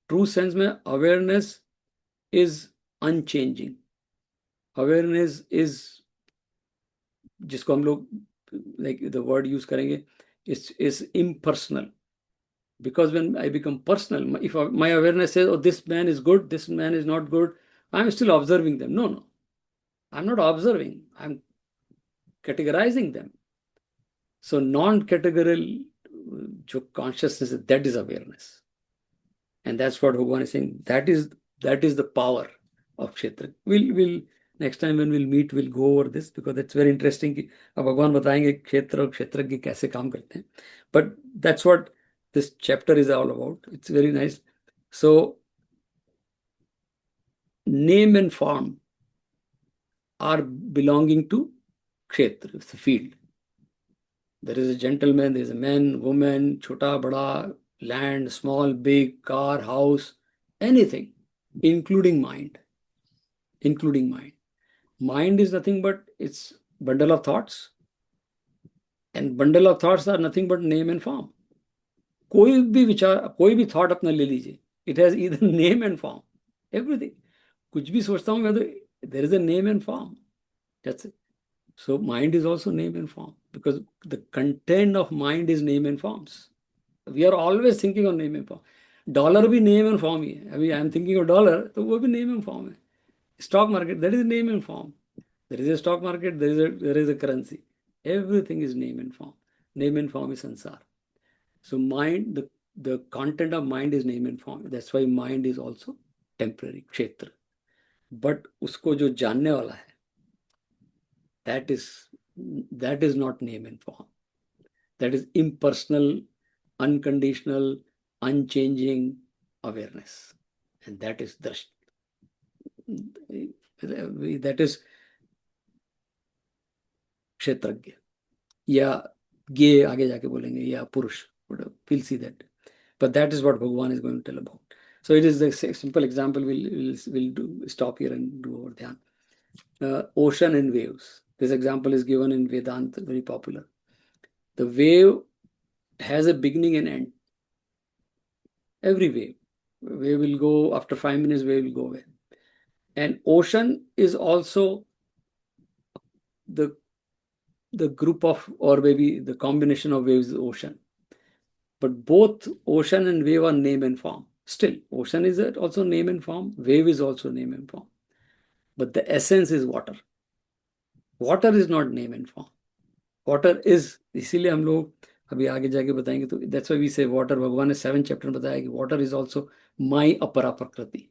True sense में awareness is unchanging. Awareness is, जिसको हम लोग like the word use करेंगे, is impersonal. Because when I become personal, if my awareness says, oh, this man is good, this man is not good, I'm still observing them. No. I'm not observing. I'm categorizing them. So non-categorical consciousness, that is awareness. And that's what Bhagavan is saying. That is the power of Kshetra. We'll next time when we'll meet, we'll go over this, because it's very interesting कि अब भगवान बताएंगे क्षेत्र और क्षेत्रज्ञ कैसे काम करते हैं. But that's what this chapter is all about. It's very nice. So name and form are belonging to Kshetra, it's a field. There is a gentleman, there is a man, woman, chota, bada, land, small, big, car, house, anything, including mind. Including mind. Mind is nothing but it's bundle of thoughts. And bundle of thoughts are nothing but name and form. कोई भी विचार, कोई भी thought अपना ले लीजिए. It has either name and form. Everything. कुछ भी सोचता हूँ मैं तो there is a name and form. That's it. So mind is also name and form, because the content of mind is name and forms. We are always thinking of name and form. Dollar भी name and form ही है. अभी I am thinking of dollar, तो वो भी name and form है. Stock market, that is name and form. There is a stock market, there is a currency. Everything is name and form. Name and form is sansar. So mind, the content of mind is name and form. That's why mind is also temporary, kshetra. But उसको जो जानने वाला है, that is not name and form. That is impersonal, unconditional, unchanging awareness. And that is drashti. That is क्षेत्रज्ञ, या ज्ञे आगे जाके बोलेंगे, या पुरुष. We'll see that. But that is what Bhagavan is going to tell about. So it is the simple example. We'll stop here and do our dhyan. Ocean and waves. This example is given in Vedanta, very popular. The wave has a beginning and end. Every wave will go after 5 minutes, wave will go away. And ocean is also the group of, or maybe the combination of waves, ocean. But both ocean and wave are name and form. Still, ocean is also name and form, wave is also name and form. But the essence is water. Water is not name and form. Water is, इसीलिए हम लोग अभी आगे जाके बताएंगे, तो that's why we say water. भगवान ने 7th chapter में बताया कि water is also my अपरा प्रकृति.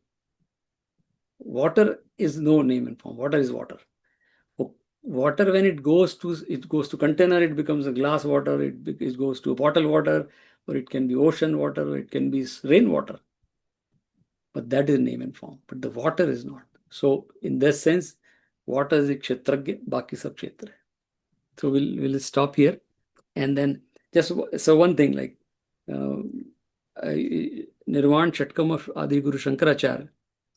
Water is no name and form. Water is water. Water, when it goes to container, it becomes a glass water, it goes to bottled water, or it can be ocean water, or it can be rainwater. But that is name and form. But the water is not. So in this sense, water is kshetragya, baki sab kshetra hai. So we'll stop here, and then just so one thing, like Nirvan Shatkam of Adi Guru Shankaracharya,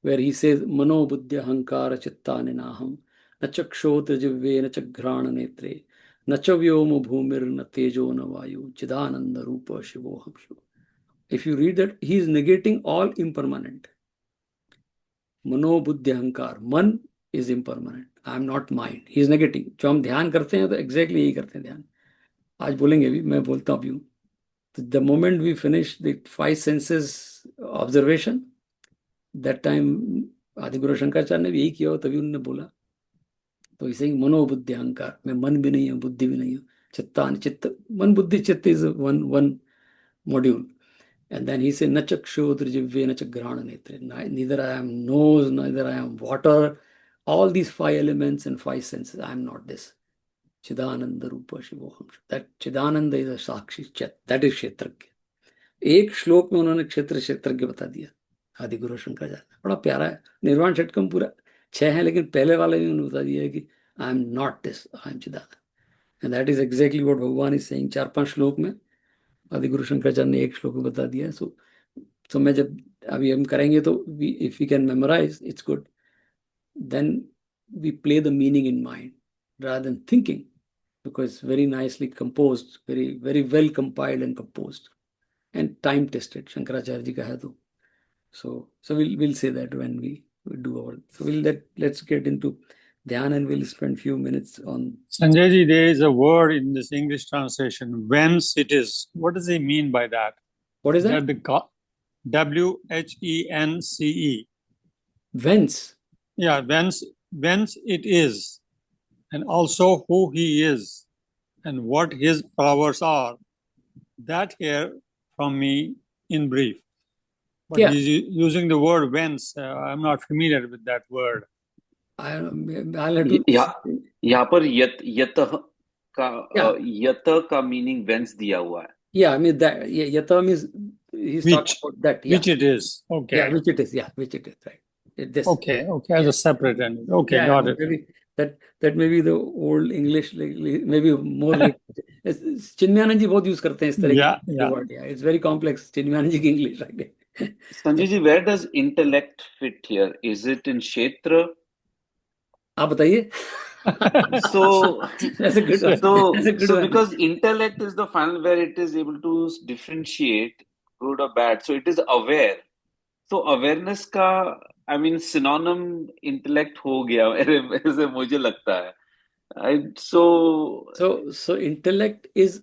where he says, Mano buddhya hankara chitta ninaham, na chakshotra jivve na chaghrana netre, na cha vyoma bhumir na tejo na vayu, chidananda rupa shivoham shiva. If you read that, he is negating all impermanent. Mano buddhya hankar, man is impermanent. I am not mind. He is negating. जो हम ध्यान करते हैं तो exactly यही करते हैं ध्यान. आज बोलेंगे भी, मैं बोलता भी हूँ. The moment we finish the five senses observation, that time आदि गुरु शंकराचार्य ने भी यही किया, तभी उन्होंने बोला. तो इसे मनो बुद्धि अहंकार, मैं मन भी नहीं हूँ, बुद्धि भी नहीं हूँ. चित्ता चित्त, मन बुद्धि चित्त is one module. And then he said, Nacha kshodra jivve nacha grana netre. Neither I am nose, neither I am water. All these five elements and five senses, I am not this. Chidananda Rupa Shivoham. That Chidananda is a Sakshi Chet. That is Kshetragya. एक श्लोक में उन्होंने क्षेत्रज्ञ बता दिया आदि गुरु शंकराचार्य. बड़ा प्यारा है. निर्वाण षटकम पूरा 6 है, लेकिन पहले वाले में उन्होंने बता दिया है कि I am not this, I am Chidanand. And that is exactly what भगवान इज सेइंग. 4-5 श्लोक में आदि गुरु शंकराचार्य ने एक श्लोक में बता दिया है. सो मैं जब अभी हम करेंगे तो if we can memorise, it's good. Then we play the meaning in mind rather than thinking, because very nicely composed, very well compiled and composed and time tested. Shankaracharya ji ka hai to. So we'll say that when we do our. So let's get into dhyan, and we'll spend few minutes on. Sanjay ji, there is a word in this English translation, whence it is. What does he mean by that? What is that? WHENCE. Whence? Yeah, whence it is, and also who he is, and what his powers are. That here from me in brief. But Yeah. he's using the word whence. I'm not familiar with that word. I'll have to. यहाँ पर यतः Yeah. यतः का meaning veins दिया हुआ है. Yeah, I mean that. Yeah, yata means he's talking about that. Yeah. Which it is. Okay. Yeah, which it is. Yeah, which it is. Right. This. Okay. As a separate entity. Okay, Yeah, got it. maybe that may be the old English, maybe more. Chinmyanan ji बहुत use करते हैं इस तरह के word. Yeah, it's very complex. Chinmyanan ji की English, right? Sanjay ji, where does intellect fit here? Is it in Kshetra? आप बताइए. So That's a good one. So That's a good one. because intellect is the final where it is able to differentiate good or bad. So it is aware. So awareness का, I mean, synonym intellect हो गया ऐसे मुझे लगता है. So intellect is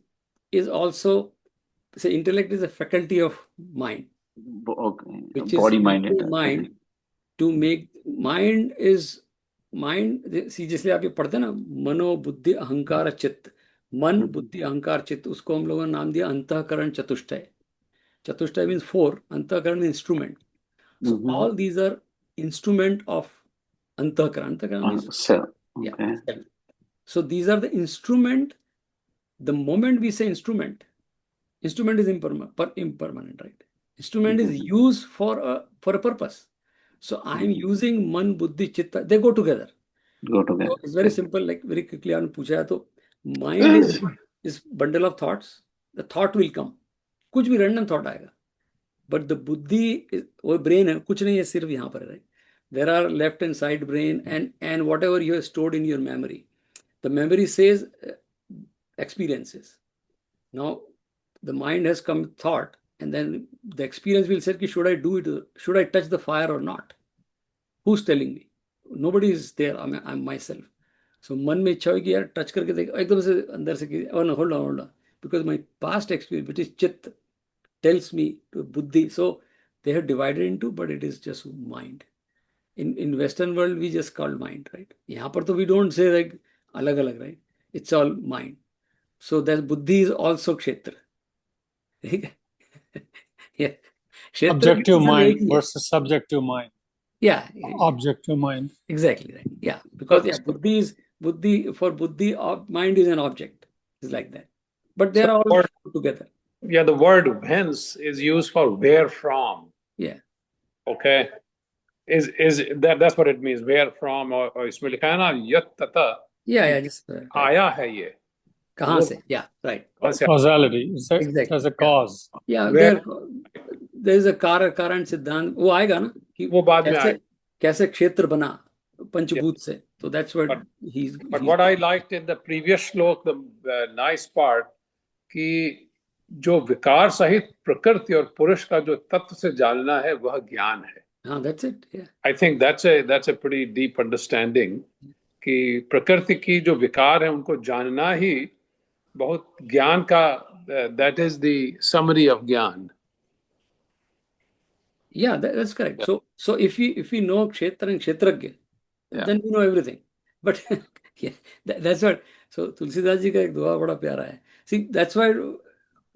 also, say intellect is a faculty of mind. Okay. Which Body is mind. Mind to make mind is mind. See, जैसे आप ये पढ़ते हैं ना, मनो बुद्धि अहंकार चित्त, मन बुद्धि अहंकार चित्त, उसको हम लोगों ने नाम दिया अंतःकरण चतुष्टय. Chatushtai means 4, antahkaran means instrument. So all these are instrument of antahkaran. Antahkaran means cell. Okay. Yeah, cell. So these are the instrument. The moment we say instrument is impermanent, right? Instrument is used for a purpose. So I am using man, buddhi, chitta. They go together. So it's very simple. Like very quickly, आपने पूछा तो mind is bundle of thoughts. The thought will come. कुछ भी random thought आएगा. But the buddhi, वो brain है, कुछ नहीं है, सिर्फ यहाँ पर है, right? There are left and side brain and whatever you have stored in your memory. The memory says experiences. Now the mind has come with thought, and then the experience will say, should I do it? Should I touch the fire or not? Who's telling me? Nobody is there. I'm myself. So मन में इच्छा होगी यार touch करके देख, एकदम से अंदर से oh no, hold on, because my past experience, which is चित्त, tells me to buddhi. So they have divided into, but it is just mind. In Western world, we just call mind, right? यहाँ पर तो we don't say like अलग-अलग, right? It's all mind. So that buddhi is also kshetra. Yeah. Objective mind versus subjective mind. Yeah. Objective mind. Exactly right. Yeah. Because buddhi for buddhi, mind is an object. It's like that. But they are all together. Yeah, the word whence is used for where from. Yeah. Okay. Is that's what it means, where from, or इसमें लिखा है ना यत तथा. Yeah, just आया है ये. कहाँ वो से? Yeah, right. कौन से Causality. It's a, Exactly. as a Yeah. cause. Yeah, Where- there is a कारण सिद्धांत, वो आएगा ना कि वो बाद में कैसे आएगा. कैसे क्षेत्र बना पंचभूत से. So that's what But what I liked in the previous श्लोक, the nice part, कि जो विकार सहित प्रकृति और पुरुष का जो तत्व से जानना है वह ज्ञान है. हाँ, that's it. Yeah. I think that's a pretty deep understanding कि प्रकृति की जो विकार है उनको जानना ही बहुत ज्ञान का, that is the summary of ज्ञान. Yeah, that's correct. Yeah. So if we know kshetra and kshetragya, Yeah. then we know everything. But yeah, that's what. So Tulsidas ji का एक दुआ बड़ा प्यारा है. See, that's why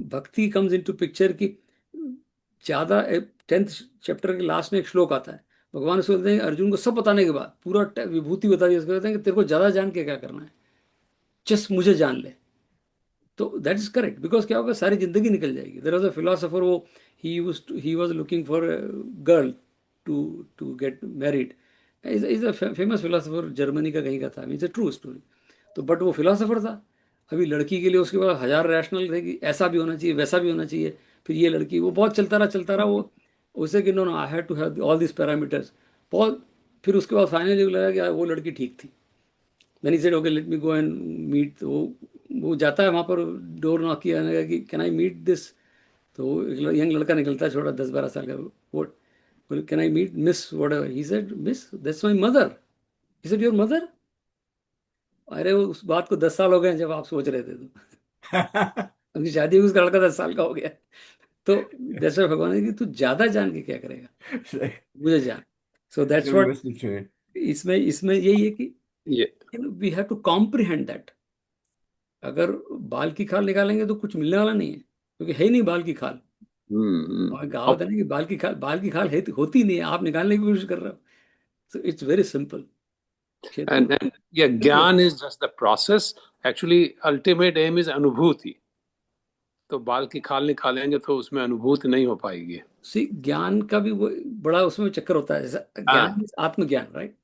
भक्ति comes into picture कि ज्यादा 10th चैप्टर के लास्ट में एक श्लोक आता है. भगवान उसको बोलते हैं अर्जुन को सब बताने के बाद पूरा विभूति बता दी, उसको कहते हैं कि तेरे को ज्यादा जान के क्या करना है, जस्ट मुझे जान ले. तो दैट इज करेक्ट, बिकॉज क्या होगा, सारी जिंदगी निकल जाएगी. देयर वाज अ फिलोसोफर, वो he was looking for a girl to get married. Is a famous philosopher, Germany का कहीं का था. It's a true story. तो बट वो फिलोसोफर था. अभी लड़की के लिए उसके बाद 1000 रैशनल थे कि ऐसा भी होना चाहिए, वैसा भी होना चाहिए. फिर ये लड़की, वो बहुत चलता रहा वो उसे कि no I have to have all this parameters. बहुत फिर उसके बाद फाइनली लगा कि वो लड़की ठीक थी. Then he said, okay, let me go and meet. वो जाता है वहाँ पर, डोर नॉक किया ना कि कैन आई मीट दिस. तो एक यंग लड़का निकलता है, छोटा 10-12 साल का. वो can I meet miss whatever. He said, miss that's my mother. He said, your mother. अरे उस बात को 10 साल हो गए जब आप सोच रहे थे. तो अभी शादी हुई, उसका लड़का 10 साल का हो गया. तो जैसे भगवान ने कि तू ज्यादा जान के क्या करेगा, मुझे जान. सो दैट्स व्हाट इसमें यही है कि we have to comprehend that. अगर बाल की खाल निकालेंगे तो कुछ मिलने वाला नहीं है, क्योंकि है ही नहीं बाल की खाल. और कहावत है ना कि बाल की खाल होती नहीं है, आप निकालने की कोशिश कर रहे हो. So it's very simple. And yeah, ज्ञान is just the process. Actually, ultimate aim is अनुभूति. तो बाल की खाल निकालेंगे तो उसमें अनुभूति नहीं हो पाएगी. सी, ज्ञान का भी वो बड़ा उसमें चक्कर होता है. ज्ञान इज आत्मज्ञान, right,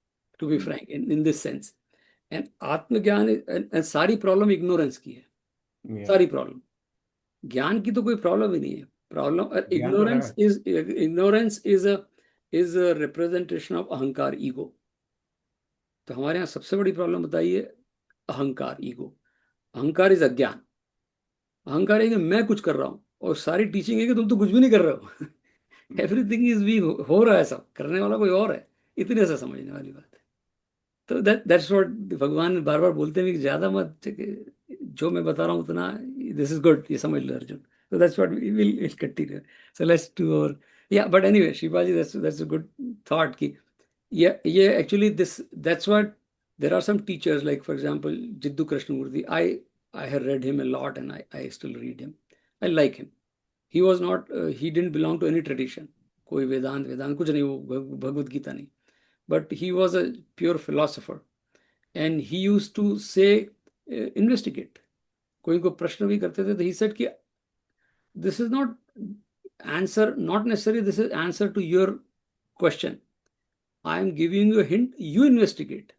to be frank, in this sense. And आत्मज्ञान, सारी प्रॉब्लम इग्नोरेंस की है. सारी प्रॉब्लम, ज्ञान की तो कोई प्रॉब्लम ही नहीं है. Problem ignorance is a representation of अहंकार, ईगो. तो हमारे यहाँ सबसे बड़ी प्रॉब्लम बताइए अहंकार, ईगो. अहंकार इज अज्ञान. अहंकार है कि मैं कुछ कर रहा हूँ, और सारी टीचिंग है कि तुम तो कुछ भी नहीं कर रहे हो. एवरीथिंग इज बी हो रहा है, सब करने वाला कोई और है. इतने से समझने वाली बात है. तो दैट्स व्हाट भगवान बार बार बोलते हैं कि ज्यादा मत, जो मैं बता रहा हूँ उतना, दिस इज गुड, ये समझ लो Arjun. So that's what we will continue. So let's do our, yeah. But anyway, Shivaji, that's a good thought. Ki, yeah. Actually, that's what, there are some teachers, like for example, Jiddu Krishnamurti. I have read him a lot, and I still read him. I like him. He was not, he didn't belong to any tradition. कोई वेदांत कुछ नहीं, वो भगवद गीता नहीं. But he was a pure philosopher, and he used to say, investigate. कोई को प्रश्न भी करते थे तो he said कि this is not answer, not necessarily this is answer to your question. I am giving you a hint, you investigate.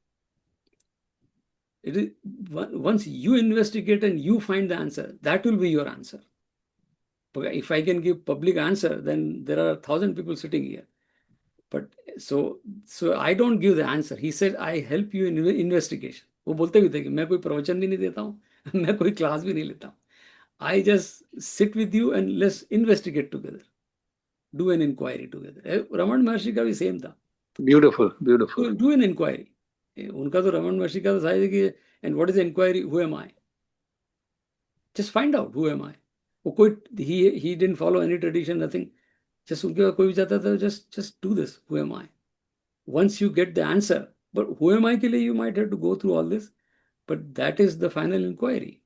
It is, once you investigate and you find the answer, that will be your answer. But if I can give public answer, then there are 1,000 people sitting here. But so I don't give the answer. He said, I help you in investigation. वो बोलते भी थे कि मैं कोई प्रवचन भी नहीं देता हूँ, मैं कोई क्लास भी नहीं लेता हूँ. I just sit with you and let's investigate together. Do an inquiry together. Raman महर्षि का भी सेम था. Beautiful. Do an inquiry. उनका तो रमन महर्षि का तो था कि and what is the inquiry? Who am I? Just find out who am I. वो कोई, he didn't follow any tradition, nothing. Just उनके कोई भी जाता था, just do this. Who am I? Once you get the answer, but who am I के लिए you might have to go through all this, but that is the final inquiry.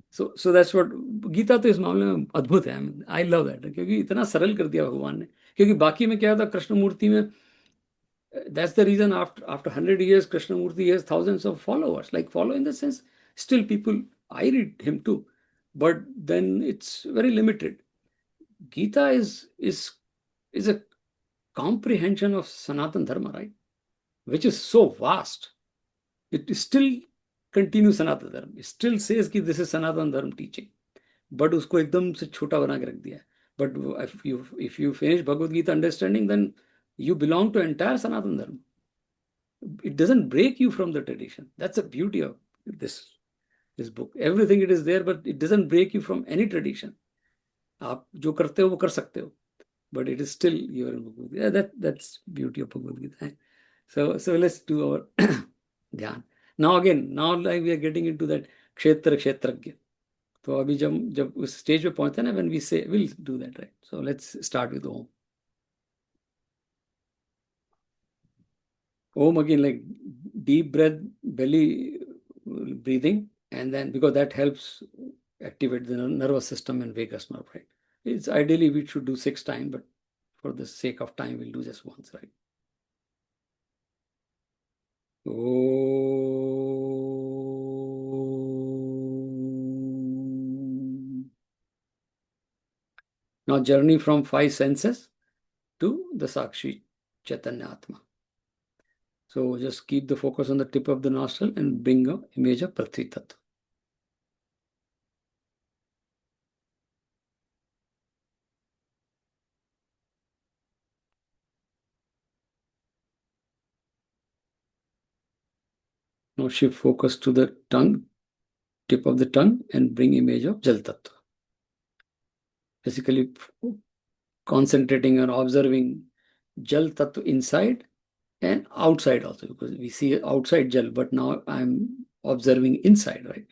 So that's what Gita तो इस मामले में अद्भुत है. I love that, क्योंकि इतना सरल कर दिया भगवान ने. क्योंकि बाकी में क्या था, कृष्णमूर्ति में, that's the reason after 100 years Krishnamurti has thousands of followers. Like, follow in the sense, still people, I read him too, but then it's very limited. Gita is a comprehension of Sanatan Dharma, right? Which is so vast. It is still continue Sanatana Dharma. It still says कि this is Sanatana Dharma teaching, but उसको एकदम से छोटा बना के रख दिया है. But if you finish Bhagavad Gita understanding, then you belong to entire Sanatana Dharma. It doesn't break you from the tradition. That's the beauty of this book. Everything it is there, but it doesn't break you from any tradition. आप जो करते हो वो कर सकते हो, but it is still your Bhagavad Gita. That's beauty of Bhagavad Gita. So let's do our dhyan. Now like we are getting into that kshetra kshetragya. तो अभी जब उस स्टेज पे पहुंचते हैं ना, when we say, we'll do that, right? So let's start with Om. Om again, like deep breath, belly breathing, and then because that helps activate the nervous system and vagus nerve, right? It's ideally we should do 6 times, but for the sake of time, we'll do just once, right? Om. Now journey from 5 senses to the Sakshi Chaitanya Atma. So just keep the focus on the tip of the nostril and bring an image of Prithvi Tattva. Now shift focus to the tongue, tip of the tongue, and bring image of Jal Tattva. Basically concentrating on observing Jal Tattva inside and outside also, because we see outside Jal, but now I'm observing inside, right?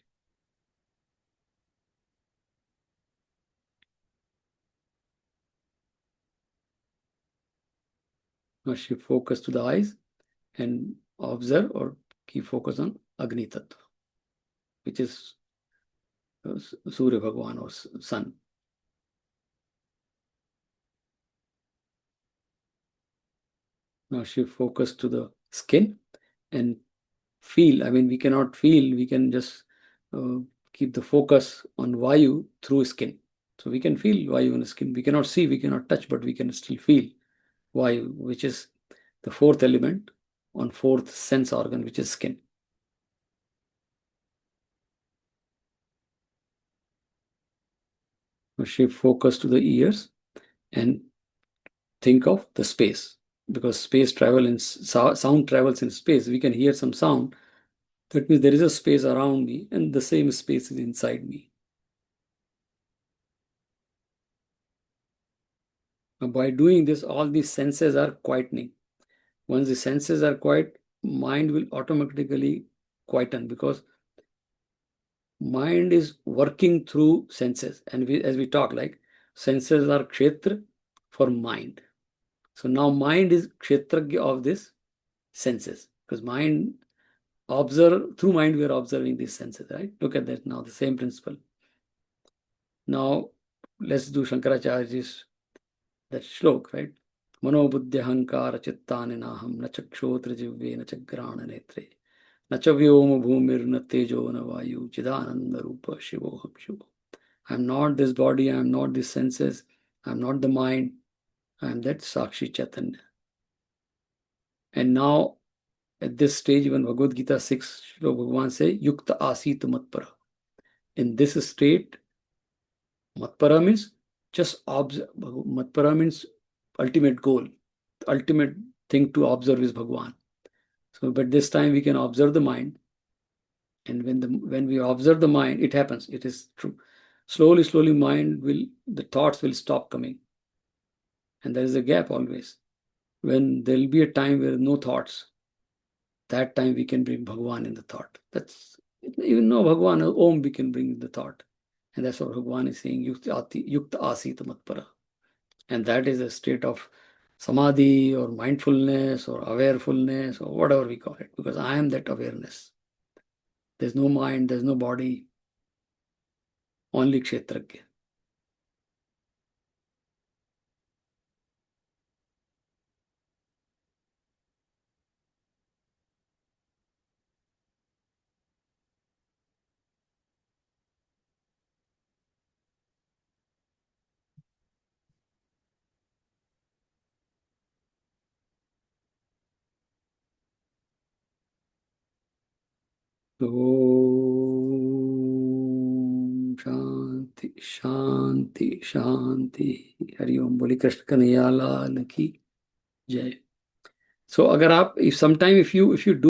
Now shift focus to the eyes and observe or keep focus on Agni Tattva, which is Surya Bhagwan or sun. Now shift focus to the skin and feel. I mean, we cannot feel, we can just keep the focus on Vayu through skin. So we can feel Vayu in the skin. We cannot see, we cannot touch, but we can still feel Vayu, which is the 4th element on 4th sense organ, which is skin. Now shift focus to the ears and think of the space, because space travel in sound travels in space. We can hear some sound. That means there is a space around me, and the same space is inside me. Now, by doing this, all these senses are quietening. Once the senses are quiet, mind will automatically quieten, because mind is working through senses. And as we talk, like senses are kshetra for mind. So now mind is kshetragya of this senses, because mind through mind we are observing these senses, right? Look at that now, the same principle. Now let's do Shankaracharya's that shlok, right? Mano buddhi ahankara chittani naham na chakshotra jivve na chagrana netre na cha vyoma bhumir na tejo na vayu chidananda rupa shivoham shivo. I am not this body, I am not these senses, I am not the mind, I am that Sakshi Chaitanya. And now at this stage, when Bhagavad Gita 6, Shlok Bhagavan say, Yukta Asita Matpara. In this state, Matpara means just observe. Matpara means ultimate goal. The ultimate thing to observe is Bhagwan. So, but this time we can observe the mind. And when we observe the mind, it happens. It is true. Slowly, the thoughts will stop coming. And there is a gap always. When there will be a time where no thoughts, that time we can bring Bhagwan in the thought. That's even no Bhagwan, Om we can bring in the thought. And that's what Bhagwan is saying, Yukta Asita Matpara. And that is a state of samadhi or mindfulness or awarefulness or whatever we call it, because I am that awareness. There's no mind, there's no body, only kshetragya. Om Shanti शांति शांति। हरिओम। बोली कृष्ण कन्हैया लाल की जय। So अगर आप if sometime if you do